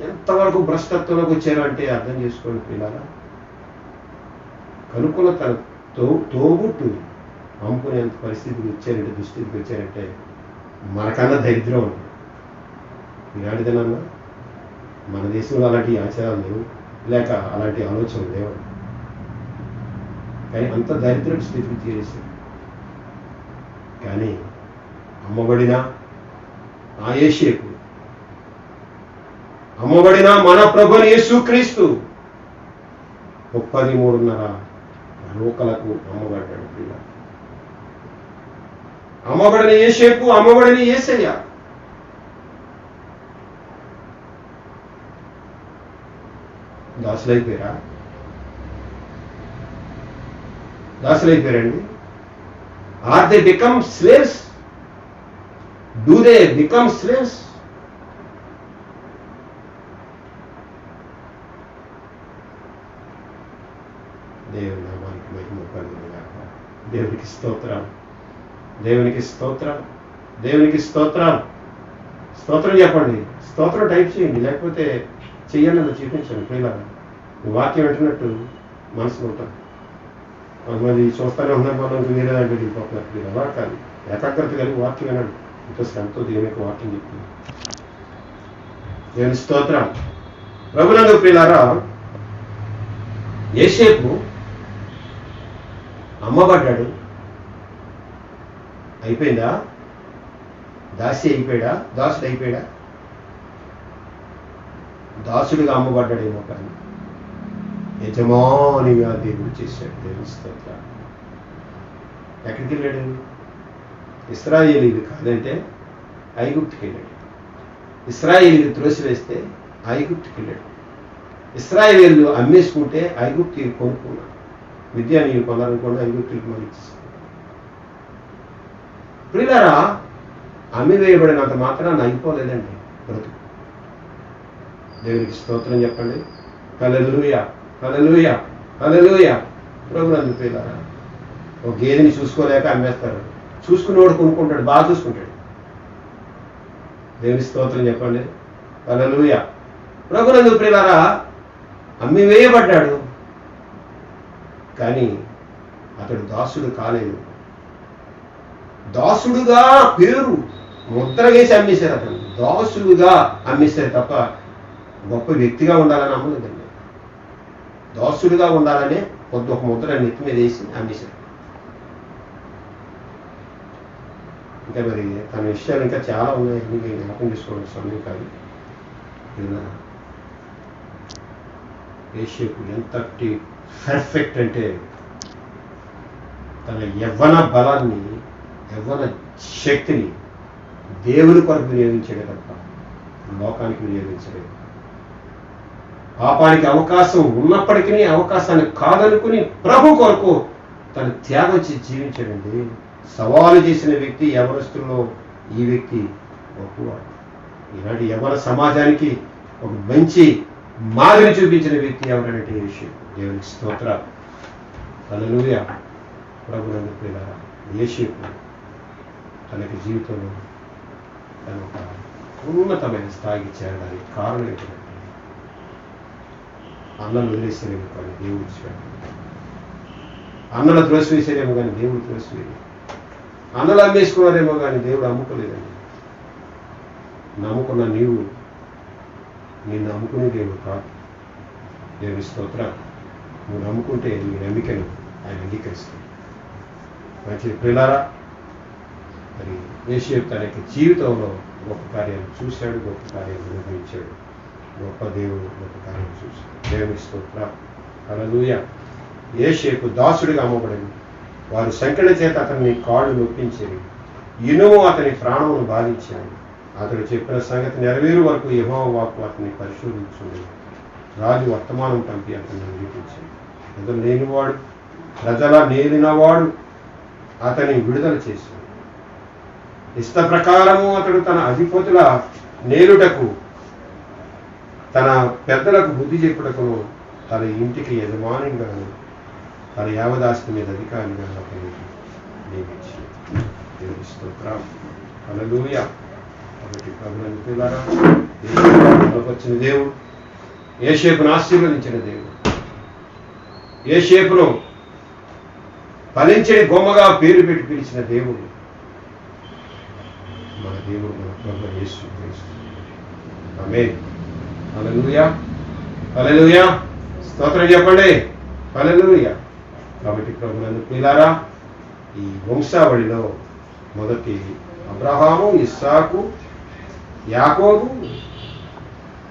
ఎంతవరకు భ్రష్టత్వంలోకి వచ్చారు అంటే అర్థం చేసుకోండి పిల్లల. కనుక్కున్న తన తోబుట్టు అమ్ముకునేంత పరిస్థితికి వచ్చారంటే, దుస్థితికి వచ్చారంటే మనకన్నా దరిద్రం ఉంది. ఈనాటిదేనన్నా మన దేశంలో అలాంటి ఆచారాలు లేవు, లేక అలాంటి ఆలోచనలు లేవు. కానీ అంత దరిద్ర స్థితికి చేసి, కానీ అమ్మబడిన ఆ యోసేపు, అమ్మబడిన మన ప్రభుని యేసుక్రీస్తు 33.5 రూకలకు అమ్మబడ్డాడు. పిల్ల అమ్మబడిన యోసేపు, అమ్మబడిన యేసయ్య. దాసులైపోయారండి. Are they become slaves? Do they become slaves? దేవుని నామానికి మహిమ కలుగును గాక. దేవునికి స్తోత్రం, దేవునికి స్తోత్రం, దేవునికి స్తోత్రం. స్తోత్రం చెప్పండి, స్తోత్రం టైప్ చేయండి, లేకపోతే చెయ్యాలని చూపించండి. పిల్లలు వాక్యం వింటున్నట్టు మనసులో ఉంటుంది. కొంతమంది చూస్తూనే ఉన్నాం, మనం వేరే దాంట్లో వెళ్ళిపోతున్నారు. మీరు అలా కాదు, ఏకాగ్రత కలిగి వాక్యం వినండి. ఇంట్లో శ్రమతో దేవుని యొక్క వాక్యం చెప్తుంది. దేవుని స్తోత్రం. ప్రభునందు ప్రియులారా, యోసేపు అమ్మబడ్డాడు. అయిపోయిందా? దాసి అయిపోయాడా? దాసుడు అయిపోయాడా? దాసుడిగా అమ్మబడ్డాడేమో, కానీ యజమానిగా దేవుడు చేశాడు. దేవుని స్తోత్రం. ఎక్కడికి వెళ్ళాడు? ఇశ్రాయేలీలు కాదంటే ఐగుప్తుకి వెళ్ళాడు. ఇశ్రాయేలీలు త్రోసివేస్తే ఐగుప్తుకి వెళ్ళాడు. ఇశ్రాయేలీలు అమ్మేసుకుంటే ఐగుప్తు కొనుక్కున్నాడు. విద్యానీయులు కొనాలనుకోండి, ఐగుప్తులకు మళ్ళీ ఇచ్చేసాడు. ప్రియులారా, అమ్మి వేయబడినంత మాత్రాన అయిపోలేదండి బ్రతుకు. దేవునికి స్తోత్రం చెప్పండి. హల్లెలూయా, హల్లెలూయా, హల్లెలూయా. ప్రభునందు ప్రియులారా, ఒక గేదెని చూసుకోలేక అమ్మేస్తారు. చూసుకునేవాడు కొనుక్కుంటాడు, బాగా చూసుకుంటాడు. దేవుని స్తోత్రం చెప్పండి. హల్లెలూయా. ప్రభునందు ప్రియులారా, అమ్మి వేయబడ్డాడు, కానీ అతడు దాసుడు కాలేదు. దాసుడుగా పేరు ముద్ర వేసి అమ్మేశారు. అతను దాసుడుగా అమ్మేశారు తప్ప గొప్ప వ్యక్తిగా ఉండాలని అమ్మలేదండి. దాసుడుగా ఉండాలనే ఒక ముద్ర నెత్తి మీద వేసి అమ్మేశారు. ఇంకా మరి తన విషయాలు ఇంకా చాలా ఉన్నాయి. మీకు జ్ఞాపకం చేసుకోవడం సమయం కాదు. యోసేపు ఎంతటి పర్ఫెక్ట్ అంటే, తన యవ్వన బలాన్ని, యవ్వన శక్తిని దేవుని కొరకు వినియోగించాడు తప్ప లోకానికి వినియోగించలేదు. పాపానికి అవకాశం ఉన్నప్పటికీ అవకాశాన్ని కాదనుకుని ప్రభు కొరకు తను త్యాగం చేసి జీవించాడండి. సవాలు చేసిన వ్యక్తి యవనస్తుల్లో ఈ వ్యక్తి గొప్పవాడు. ఈనాటి యవన సమాజానికి ఒక మంచి మాదిరి చూపించిన వ్యక్తి ఎవరంటే యోసేపు. దేవునికి స్తోత్రాలు. హల్లెలూయా. ప్రభునందు ప్రియులారా, యోసేపు తనకి జీవితంలో తన ఒక ఉన్నతమైన స్థాయికి చేరడానికి కారణం ఏంటంటే, అన్నలు వదిలేసారేమో కానీ దేవుడు విడిచిపెట్టాడు. అన్నల త్రోసివేసారేమో కానీ దేవుడు త్రోసివేయలేదు. అన్నలు అమ్మేసుకున్నారేమో కానీ దేవుడు అమ్ముకోలేదండి. నమ్ముకున్న నీవు నిన్ను నమ్ముకునే దేవుడు కాదు. దేవుని స్తోత్రం. నువ్వు నమ్ముకుంటే నీ నమ్మికను ఆయన అంగీకరిస్తాడు. మంచి ప్రియులారా, మరి యోసేపు తన యొక్క జీవితంలో గొప్ప కార్యాలు చూశాడు, గొప్ప కార్యాలు నిర్వహించాడు. గొప్ప దేవుడు గొప్ప కార్యాలు చూశాడు. దేవుని స్తోత్రం. హల్లెలూయా. యోసేపు దాసుడిగా అమ్మబడింది. వారు సంకెళ్ళ చేత అతన్ని కాళ్ళు నొప్పించేది. ఇనుము అతని ప్రాణమును బాధించాడు. అతడు చెప్పిన సంగతి నెరవేరు వరకు యెహోవా వాక్కు అతన్ని పరిశోధించుంది. రాజు వర్తమానం పంపి అతన్ని విడిపించాడు. ప్రజలు లేనివాడు, ప్రజల నేలినవాడు అతని విడుదల చేశాడు. ఇష్ట ప్రకారము అతడు తన అధిపతుల నేలుటకు, తన పెద్దలకు బుద్ధి చెప్పుటకును, తన ఇంటికి యజమానిగాను, తన యావదాస్తి మీద అధికారిగా అతన్ని నియమించాడు. దేవుని స్తోత్రం. హల్లెలూయా. కాబట్టి ప్రభువుని ప్రియులారా, బలపరిచిన దేవుడు, యోసేపును ఆశీర్వదించిన దేవుడు, యోసేపును ఫలించే గొమ్మగా పేరు పెట్టి పిలిచిన దేవుడు మన దేవుడు, మన ప్రభువు యేసు క్రీస్తు. ఆమేన్. హల్లెలూయా, హల్లెలూయా. స్తోత్రం చెప్పండి. హల్లెలూయా. కాబట్టి ప్రభువుని ప్రియులారా, ఈ వంశావళిలో మొదటి అబ్రహాము, ఇస్సాకు, యాకోబు,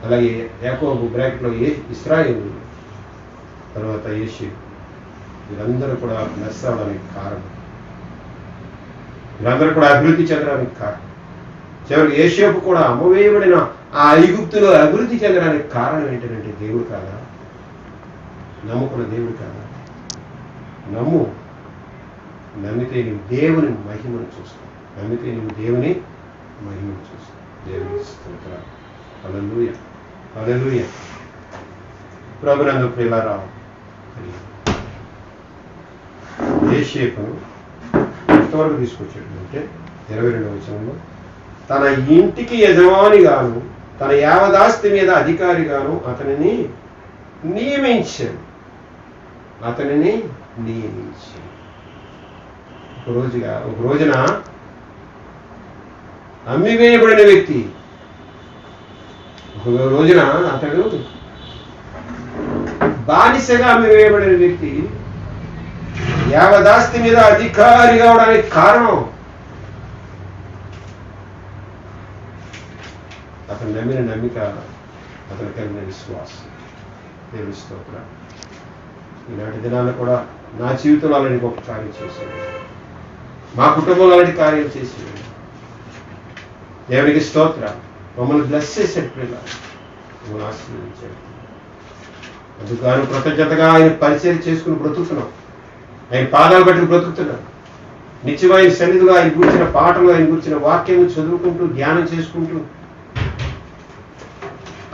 అలాగే యాకోబు బ్రాకెట్లో ఇశ్రాయేలు, తర్వాత యోసేపు, వీరందరూ కూడా బ్లెస్ అవడానికి కారణం, వీరందరూ కూడా అభివృద్ధి చెందడానికి కారణం. చివరికి యోసేపు కూడా అమ్మవేయబడిన ఆ ఐగుప్తులో అభివృద్ధి చెందడానికి కారణం ఏంటంటే దేవుడు కాదా? నమ్ముకున్న దేవుడు కాదా? నమ్ము. నమ్మితే నీవు దేవుని మహిమను చూస్తావు. నమ్మితే నీవు దేవుని మహిమను చూస్తావు. దేవుని స్తోత్రాలు. హల్లెలూయా, హల్లెలూయా. ప్రభునందు ప్రియులారా, యోసేపును ఎంతవరకు తీసుకొచ్చాడు అంటే 22వ వచనంలో, తన ఇంటికి యజమానిగాను తన యావదాస్తి మీద అధికారిగాను అతనిని నియమించాడు. ఒక రోజున అమ్మివేయబడిన వ్యక్తి, ఒక రోజున అతడు బానిసగా అమ్మివేయబడిన వ్యక్తి యావదాస్తి మీద అధికారి కావడానికి కారణం అతను నమ్మిన నమ్మిక, అతను కలిగిన విశ్వాసం. దేవుని స్తోత్రం. ఈనాటి దినాల్లో కూడా నా జీవితంలో అలాంటి గొప్ప కార్యం చేశాడు, మా కుటుంబంలో అలాంటి కార్యం చేశాడు. దేవునికి స్తోత్రం. మమ్మల్ని బ్లెస్ చేశాడు, మమ్మల్ని ఆశీర్వదించాడు. అందుకు కృతజ్ఞతగా ఆయన పరిచయం చేసుకుని బ్రతుకుతున్నాం. ఆయన పాదాలు బట్టి బ్రతుకుతున్నాం. నిత్యమైన సన్నిధిలో ఆయన గురించిన పాటలు, ఆయన గురించిన వాక్యం చదువుకుంటూ ధ్యానం చేసుకుంటూ,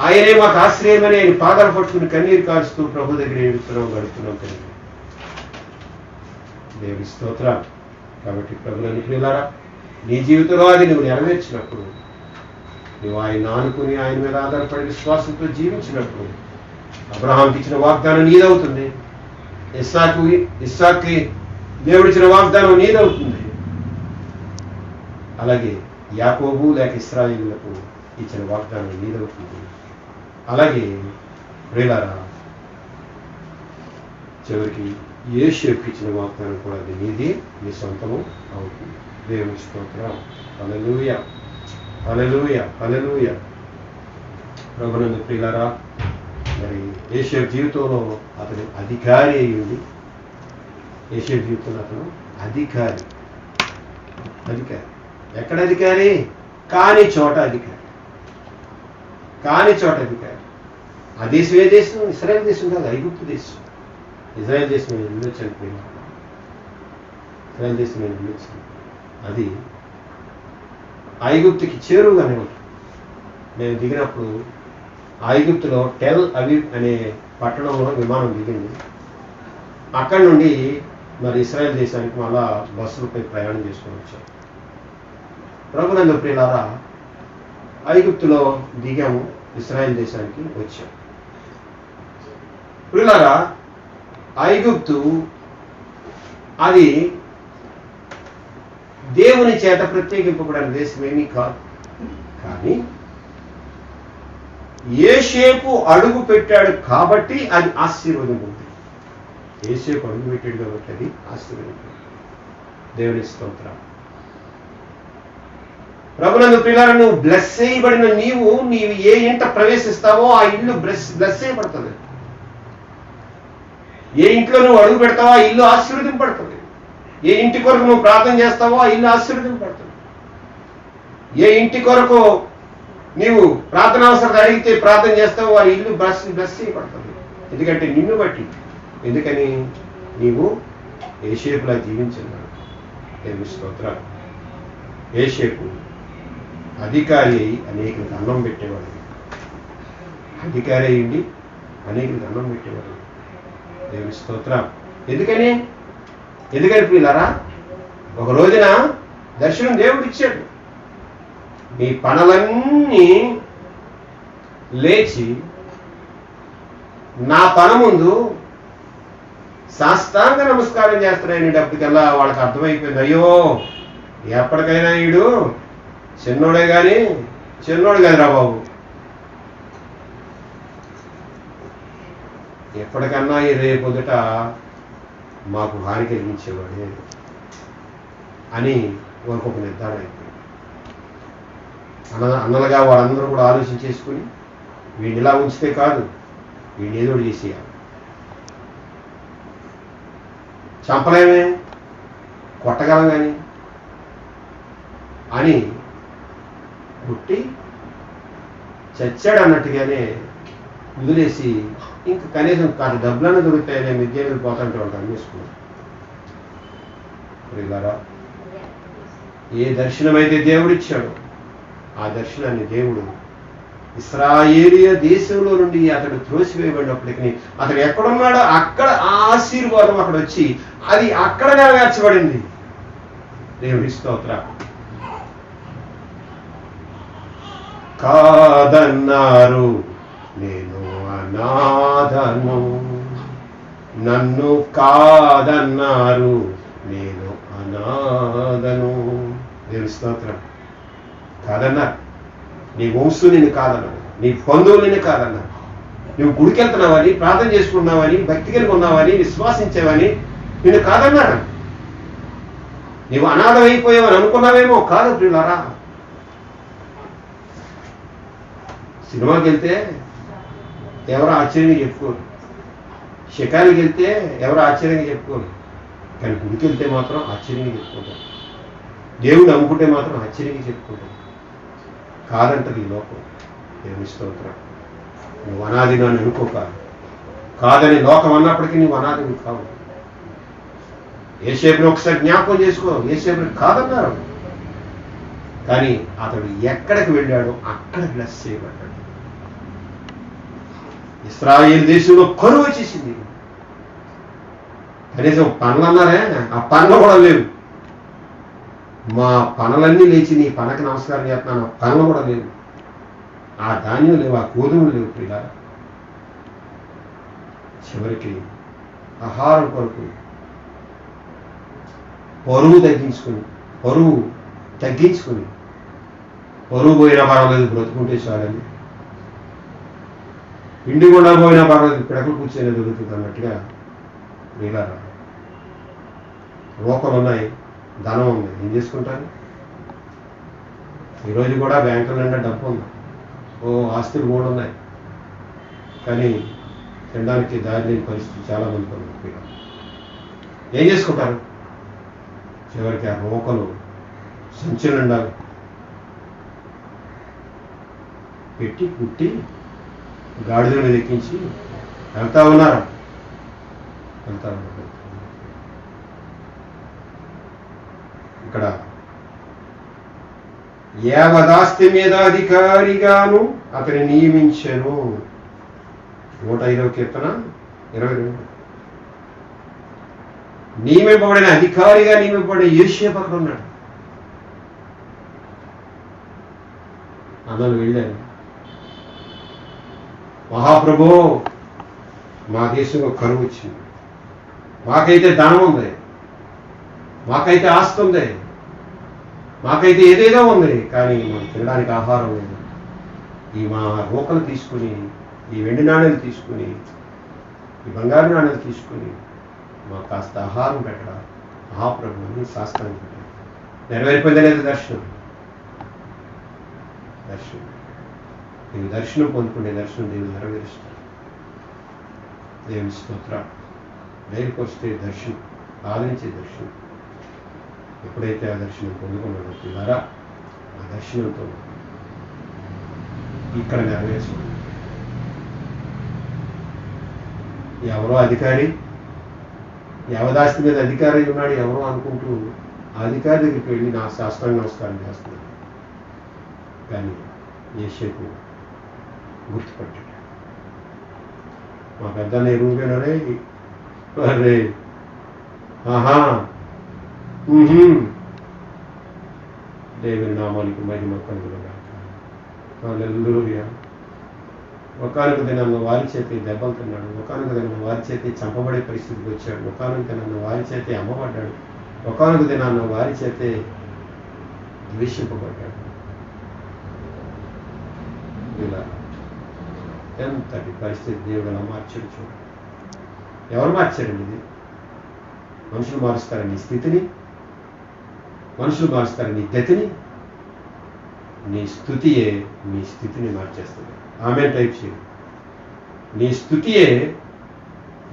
ఆయనే మాకు ఆశ్రయమని ఆయన పాదాలు పట్టుకుని కన్నీరు కాల్చుతూ ప్రభు దగ్గర ఏడుస్తున్నాం, గడుపుతున్నాం. దేవుని స్తోత్రాలు. కాబట్టి ప్రభువుని ప్రియులారా, నీ జీవితంలో అది నువ్వు నెరవేర్చినప్పుడు, నువ్వు ఆయన ఆనుకుని ఆయన మీద ఆధారపడి విశ్వాసంతో జీవించినప్పుడు, అబ్రహాంకి ఇచ్చిన వాగ్దానం నీదవుతుంది. ఇస్సాక్కి దేవుడిచ్చిన వాగ్దానం నీదవుతుంది. అలాగే యాకోబు లేక ఇశ్రాయేలులకు ఇచ్చిన వాగ్దానం నీదవుతుంది. అలాగే ప్రియులారా, చివరికి యోసేపుకి ఇచ్చిన వాగ్దానం కూడా అది నీది, నీ సొంతము అవుతుంది. దేవుని స్తోత్రం. హల్లెలూయా, హల్లెలూయా, హల్లెలూయా. ప్రభునందు ప్రియులారా, మరి యోసేపు జీవితంలో అతను అధికారి అయ్యింది. యోసేపు జీవితంలో అతను అధికారి. ఎక్కడ అధికారి? కాని చోట అధికారి. ఆ దేశం ఏ దేశం? ఇశ్రాయేల్ దేశం కాదు, ఐగుప్తు దేశం. ఇజ్రాయేల్ దేశం నేను వెళ్ళొచ్చాను. ఇజ్రాయేల్ దేశం నేను వెళ్ళొచ్చాను. అది ఐగుప్తుకి చేరువుగానే ఉంటుంది. నేను దిగినప్పుడు ఐగుప్తులో టెల్ అవీవ్ అనే పట్టణంలో విమానం దిగింది. అక్కడి నుండి మరి ఇశ్రాయేల్ దేశానికి మళ్ళా బస్సులపై ప్రయాణం చేసుకొని వచ్చాం. ప్రభునందు ప్రియులారా, ఐగుప్తులో దిగాము, ఇశ్రాయేల్ దేశానికి వచ్చాం. ప్రియులారా, ఐగుప్తు అది దేవుని చేత ప్రత్యేకింపబడిన దేశం ఏమీ కాదు. కానీ యోసేపు అడుగు పెట్టాడు కాబట్టి అది ఆశీర్వదింపుతుంది. యోసేపు అడుగు పెట్టాడు కాబట్టి అది ఆశీర్వదింపుతుంది. దేవుని స్తోత్రం. ప్రభునందు ప్రియులారా, నువ్వు బ్లెస్ చేయబడిన నీవు ఏ ఇంట ప్రవేశిస్తావో ఆ ఇల్లు బ్లెస్ చేయబడుతుంది. ఏ ఇంట్లో నువ్వు అడుగు పెడతావో ఆ ఇల్లు ఆశీర్వదింపబడుతుంది. ఏ ఇంటి కొరకు నువ్వు ప్రార్థన చేస్తావో ఆ ఇల్లు ఆశీర్వదింపబడుతుంది. ఏ ఇంటి కొరకు నీవు ప్రార్థన అవసరం అడిగితే ప్రార్థన చేస్తావో ఆ ఇల్లు బ్లెస్ చేయబడుతుంది. ఎందుకంటే నిన్ను బట్టి. ఎందుకని? నీవు యోసేపులా జీవించున్నావు. దేవుని స్తోత్రాలు. యోసేపు అధికారి అయి అనేకులకు అన్నం పెట్టేవాడు. అధికారి అయ్యింది అనేకులకు అన్నం పెట్టేవాడు. దేవుని స్తోత్రం. ఎందుకని ప్రియులారా, ఒక రోజున దర్శనం దేవుడు ఇచ్చాడు. మీ పనులన్నీ లేచి నా పన ముందు సాష్టాంగ నమస్కారం చేస్తున్నాయనేటప్పటికల్లా వాళ్ళకి అర్థమైపోయింది, అయ్యో ఎప్పటికైనా వీడు చిన్నోడే కానీ చిన్నోడు కదరా బాబు, ఎప్పటికన్నా ఈ రేపొద్దుట మాకు హాని కలిగించేవాడే అని ఒక నిర్ధారణ అయిపోయింది. అన్నలుగా వాళ్ళందరూ కూడా ఆలోచించేసుకుని వీడిని ఇలా ఉంచితే కాదు, వీడిని ఏదో చేసేయాలి. చంపలేమే, కొట్టగలం కానీ అని పుట్టి చచ్చాడు అన్నట్టుగానే వదిలేసి ఇంకా కనీసం కాదు డబ్బులన్నా దొరుకుతాయనే మిద్యాలు పోతుంటే వాళ్ళు అమ్మేసుకున్నారు. ప్రియులారా, ఏ దర్శనమైతే దేవుడిచ్చాడో ఆ దర్శనాన్ని దేవుడు ఇశ్రాయేలీయ దేశంలో నుండి అతడు త్రోసివేయబడినప్పటికీ అతడు ఎక్కడున్నాడో అక్కడ ఆ ఆశీర్వాదం అక్కడ వచ్చి అది అక్కడ నెరవేర్చబడింది. దేవుడి స్తోత్రం. కాదన్నారు నేను అనాథను, నన్ను కాదన్నారు నేను అనాథను. దేవుడి స్తోత్రం. కాదన్నారు. నీ వంశం నిన్ను కాదన్నారు, నీ బంధువులు నిన్ను కాదన్నారు. నువ్వు గుడికి వెళ్తున్నావని, ప్రార్థన చేసుకున్నావని, భక్తి కలిగి ఉన్నావని, విశ్వాసించావని నిన్ను కాదన్నారు. నువ్వు అనాథమైపోయావని అనుకున్నావేమో. కాదు ప్రియులారా, సినిమాకి వెళ్తే ఎవరు ఆశ్చర్యంగా చెప్పుకోరు, షికారికి వెళ్తే ఎవరు ఆశ్చర్యంగా చెప్పుకోరు, కానీ గుడికి వెళ్తే మాత్రం ఆశ్చర్యంగా చెప్పుకుంటారు. దేవుడు నమ్ముకుంటే మాత్రం ఆశ్చర్యంగా చెప్పుకుంటారు. కాదంటది ఈ లోకం. దేవుని స్తోత్రం. నువ్వు అనాదిగా అనుకోక, కాదని లోకం అన్నప్పటికీ నువ్వు అనాదిని కావు. యేసేపుని ఒకసారి జ్ఞాపకం చేసుకో. యేసేపుని కాదన్నారు, కానీ అతడు ఎక్కడికి వెళ్ళాడో అక్కడ బ్లెస్ చేయబడ్డాడు. ఇశ్రాయేలు దేశంలో కరువు వచ్చేసింది. కనీసం పనులు అన్నారే, ఆ పనులు కూడా లేవు. మా పనులన్నీ లేచి నీ పనకి నమస్కారం చేస్తున్నాను, ఆ పనులు కూడా లేవు. ఆ ధాన్యం లేవు, ఆ గోధుమలు లేవు. పిల్ల చివరికి ఆహారం కొరకు పరువు తగ్గించుకుని పరువు పోయినా పర్వాలేదు, బ్రతుకుంటే చాలని, ఇండి కూడా పోయినా పర్వాలేదు, పిడకలు కూర్చొని దొరుకుతుంది అన్నట్టుగా వీళ్ళారా. రోకలు ఉన్నాయి, ధనం ఉంది, ఏం చేసుకుంటారు? ఈరోజు కూడా బ్యాంకుల నిండా డబ్బు ఉంది, ఆస్తులు కూడా ఉన్నాయి, కానీ తినడానికి దారి లేని పరిస్థితి చాలా మంది ఉంది. ఏం చేసుకుంటారు? చివరికి ఆ రోకలు సంచులు నిండా పెట్టి కుట్టి గాడిద మీద ఎక్కించి వెళ్తా ఉన్నారు. ఇక్కడ యావదాస్తి మీద అధికారిగాను అతని నియమించెను. 105వ కీర్తన 22. నియమింపబడిన అధికారిగా నియమింపబడిన యోసేపు అక్కడ ఉన్నాడు. అన్నలు వెళ్ళారు, మహాప్రభు మా దేశంలో కరువు వచ్చింది, మాకైతే ధనం ఉంది, మాకైతే ఆస్తి ఉంది, మాకైతే ఏదేదో ఉంది, కానీ మాకు తినడానికి ఆహారం లేదు. ఈ మా రోకలు తీసుకుని, ఈ వెండి నాణ్యాలు తీసుకుని, ఈ బంగారు నాణ్యాలు తీసుకుని మాకు కాస్త ఆహారం పెట్టడా మహాప్రభు అని శాస్త్రాన్ని పెట్టాడు. నెరవేరిపోయిందే లేదు దర్శనం. నీవు దర్శనం పొందుకునే దర్శనం దేవుడు నెరవేరుస్తాడు. దేవుని స్తోత్రం. దగ్గరికి వస్తే దర్శనం, ఆదరించే దర్శనం. ఎప్పుడైతే ఆ దర్శనం పొందుకున్నాడో పిల్లారా, ఆ దర్శనంతో ఇక్కడ నెరవేర్చుకోండి. ఎవరో అధికారి, యావదాస్తి మీద అధికారి ఉన్నాడు ఎవరో అనుకుంటూ ఆ అధికారి దగ్గరికి వెళ్ళి నా శాస్త్రాంగ నమస్కారం చేస్తున్నాడు. కానీ యేసేపు గుర్తుపట్టాడు. మా పెద్ద ఎరువుగానే అరే ఆహా దేవుని నామానికి మహిమ కలుగునుగాక. హల్లెలూయా. ఒకానొక దినాన్న వారి చేతి దెబ్బలు తిన్నాడు, ఒకానొక దినాన్న వారి చేతి చంపబడే పరిస్థితికి వచ్చాడు, ఒకానొక దినాన్న వారి చేతి అమ్మబడ్డాడు, ఒకానొక దినాన్న వారి చేతి ద్వేషింపబడ్డాడు. ఇలా ఎంతటి పరిస్థితి దేవుడు అలా మార్చాడు. చూడు, ఎవరు మార్చారండి ఇది? మనుషులు మారుస్తారని నీ స్థితిని, మనుషులు మారుస్తారని నీ గతిని. నీ స్తుతియే నీ స్థితిని మార్చేస్తుంది. ఆమె టైప్ చేయి. నీ స్తుతియే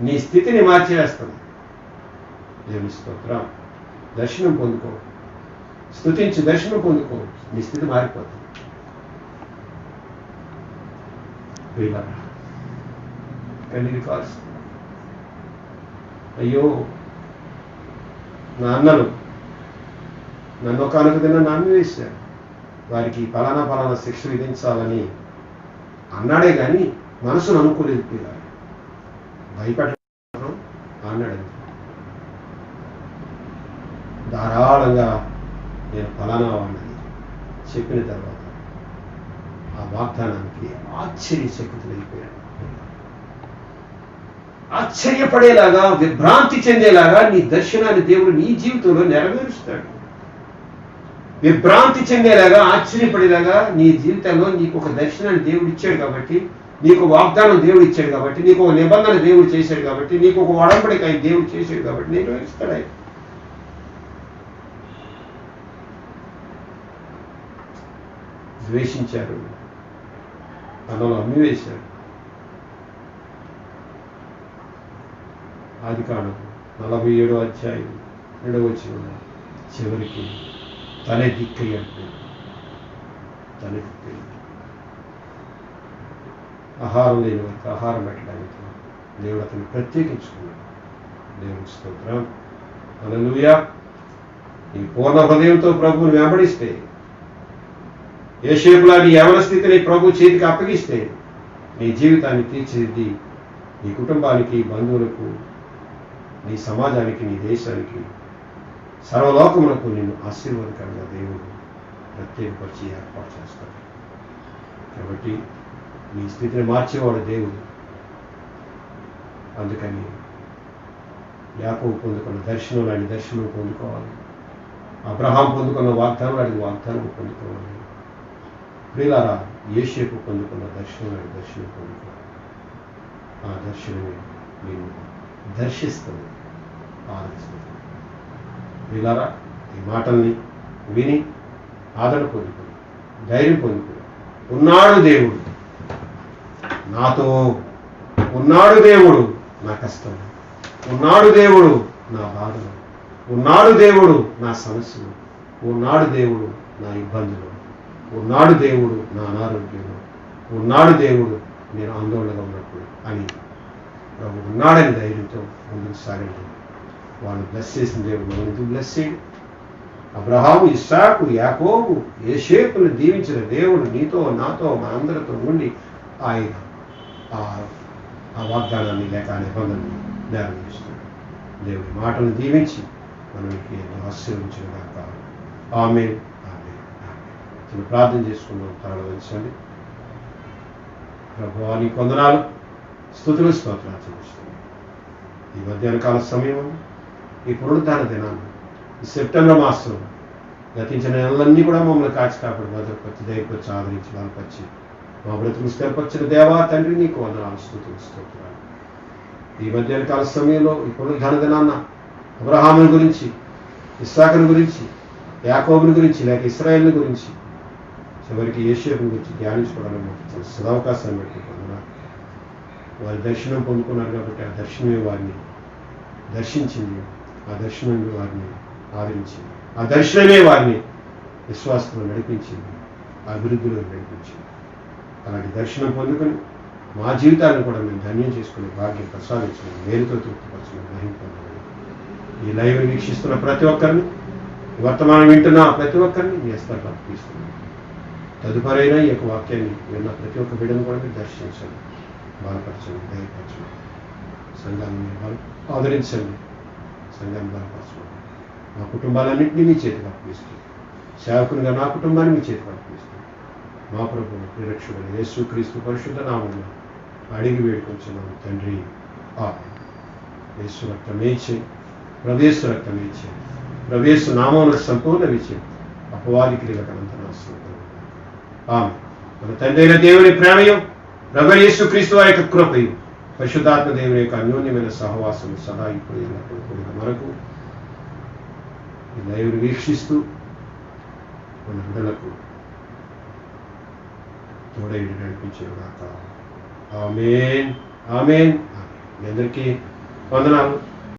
నీ స్థితిని మార్చేస్తుంది. దేవుని స్తోత్రం. దర్శనం పొందుకో, స్తుతించి దర్శనం పొందుకో, నీ స్థితి మారిపోతుంది. కన్నీరు కాల్సి, అయ్యో నా అన్నలు నన్ను ఒకనొక దినాన్ని అమ్మివేశారు, వారికి పలానా పలానా శిక్ష విధించాలని అన్నాడే కానీ మనసును అనుకోలేదు. పిల్లలు భయపెట్టడం అన్నాడు. ధారాళంగా నేను ఫలానా వాడిని చెప్పిన తర్వాత ఆ వాగ్దానానికి ఆశ్చర్యచకితులైపోయాడు. ఆశ్చర్యపడేలాగా, విభ్రాంతి చెందేలాగా నీ దర్శనాన్ని దేవుడు నీ జీవితంలో నెరవేరుస్తాడు. విభ్రాంతి చెందేలాగా, ఆశ్చర్యపడేలాగా నీ జీవితంలో నీకు ఒక దర్శనాన్ని దేవుడు ఇచ్చాడు కాబట్టి, నీకు వాగ్దానం దేవుడు ఇచ్చాడు కాబట్టి, నీకు ఒక నిబంధన దేవుడు చేశాడు కాబట్టి, నీకు ఒక ఒడంబడిక దేవుడు చేశాడు కాబట్టి నెరవేరుస్తాడు ఆయన. ద్వేషించారు, మనలో అమ్మివేశారు. ఆదికాండం 47వ అధ్యాయం 2వ వచనంలో చివరికి తనే దిక్కై అంటే తనే దిక్కై ఆహారం లేని వారికి ఆహారం పెట్టడానికి దేవుడు అతన్ని ప్రత్యేకించుకున్నాడు. దేవుడికి స్తోత్రం. హల్లెలూయా. నీ పూర్ణ హృదయంతో ప్రభువుని వెంబడిస్తే, యోసేపులా నీ యవన స్థితిని ప్రభు చేతికి అప్పగిస్తే, నీ జీవితాన్ని తీర్చిదిద్ది నీ కుటుంబానికి, బంధువులకు, నీ సమాజానికి, నీ దేశానికి, సర్వలోకములకు నిన్ను ఆశీర్వాదకరంగా దేవుడు ప్రత్యేకపరిచి ఏర్పాటు చేస్తాడు. కాబట్టి నీ స్థితిని మార్చేవాడు దేవుడు. అందుకని యాకోబు పొందుకున్న దర్శనం లాంటి దర్శనం పొందుకోవాలి. అబ్రహాం పొందుకున్న వాగ్దానం లాంటి వాగ్దానం పొందుకోవాలి. ప్రియులారా, యోసేపు పొందుకున్న దర్శనం లాంటి దర్శనం పొందుకోవాలి. ఆ దర్శనమే నేను దర్శిస్తుంది, ఆదరిస్తుంది. ప్రియులారా, ఈ మాటల్ని విని ఆదరణ పొందుకుని, ధైర్యం పొందుకుని, ఉన్నాడు దేవుడు నాతో, ఉన్నాడు దేవుడు నా కష్టం, ఉన్నాడు దేవుడు నా బాధలు, ఉన్నాడు దేవుడు నా సమస్యలు, ఉన్నాడు దేవుడు నా ఇబ్బందులు, ఉన్నాడు దేవుడు నా అనారోగ్యంలో, ఉన్నాడు దేవుడు నేను ఆందోళనగా ఉన్నప్పుడు అని ప్రభు ఉన్నాడని ధైర్యంతో ముందుకు సాగండి. వాళ్ళు బ్లెస్ చేసిన దేవుడు మనం ఎందుకు బ్లెస్ చేయండి? అబ్రహాము, ఇస్సాకు, యాకోబు, యోసేపును దీవించిన దేవుడు నీతో, నాతో, మనందరితో ఉండి ఆయన ఆ వాగ్దానాన్ని లేక నిబంధనని నెరవేరుస్తాడు. దేవుడి మాటను దీవించి మనకి ఆశీర్వదించిన గాక. ఆమేన్, ఆమేన్, ఆమేన్. ప్రార్థన చేసుకుందాం. తరలించండి. ప్రభువా నీకు వందనాలు, స్తుతులు, స్తోత్రాలు చెల్లిస్తున్నాం. ఈ మధ్యాహ్న కాల సమయం, ఈ పునరుద్ధాన దినాన్ని, ఈ సెప్టెంబర్ మాసం గతించిన నెలలన్నీ కూడా మమ్మల్ని కాచి కాపాడు, భద్రపరిచి, ధైర్యపరిచి, ఆదరించి, బలపరిచి, మా బ్రతుకు స్థిరపరిచిన దేవా తండ్రి నీకు వందనాలు, స్తుతులు, స్తోత్రాలు. ఈ మధ్యాహ్న కాల సమయంలో ఈ పునరుద్ధాన దినాన్న అబ్రహాముని గురించి, ఇస్సాకుని గురించి, యాకోబుని గురించి, లేక ఇశ్రాయేలుని గురించి, చివరికి యోసేపుని గురించి ధ్యానించుకోవడానికి సదవకాశాన్ని బట్టి వందనాలు. వారి దర్శనం పొందుకున్నారు కాబట్టి ఆ దర్శనమే వారిని దర్శించింది, ఆ దర్శనమే వారిని ఆదరించింది, ఆ దర్శనమే వారిని విశ్వాసంలో నడిపించింది, అభివృద్ధిలో నడిపించింది. అలాంటి దర్శనం పొందుకొని మా జీవితాలను కూడా మేము ధన్యం చేసుకునే భాగ్యం ప్రసాదించడం, మేలుతో తృప్తిపరచడం, గ్రహింపడం. ఈ లైవ్ వీక్షిస్తున్న ప్రతి ఒక్కరిని, వర్తమానం వింటున్న ప్రతి ఒక్కరిని మీ హస్తాలకు అప్పగిస్తున్నాం. తదుపరైనా ఈ యొక్క వాక్యాన్ని విన్న ప్రతి ఒక్క బిడ్డను కూడా మీరు దర్శించండి, బలపరచండి, ధైర్యపరచండి. సంఘాన్ని మీరు ఆదరించండి, సంఘాన్ని బలపరచండి. మా కుటుంబాలన్నింటినీ మీ చేతికి అప్పగిస్తుంది. సేవకునిగా నా కుటుంబాన్ని మీ చేతికి అప్పగిస్తుంది. మా ప్రభువు నిరక్షకుడు యేసుక్రీస్తు పరిశుద్ధ నామములో అడిగి వేడుకొంచున్నాము తండ్రి. ఆమేన్. యేసు రక్తమే ఇచ్చే, ప్రవేశ రక్తమే ఇచ్చే, ప్రవేశ నామములకు సంపూర్ణ విజయం, అపవాది క్రియలకంత నాశనం. ఆమేన్. మన తండ్రి అయిన దేవుని ప్రేమయు, ప్రభు యేసుక్రీస్తు వారి యొక్క కృపయు, పరిశుద్ధాత్మ దేవుని యొక్క అన్యోన్యమైన సహవాసం సదా ఇప్పుడు ఎల్లప్పుడూ కూడిన మనకు ఈ లైవ్ వీక్షిస్తూ మన బిడ్డలకు తోడై నడిపించేవాక. ఆమేన్, ఆమేన్. మీ అందరికీ వందనాలు.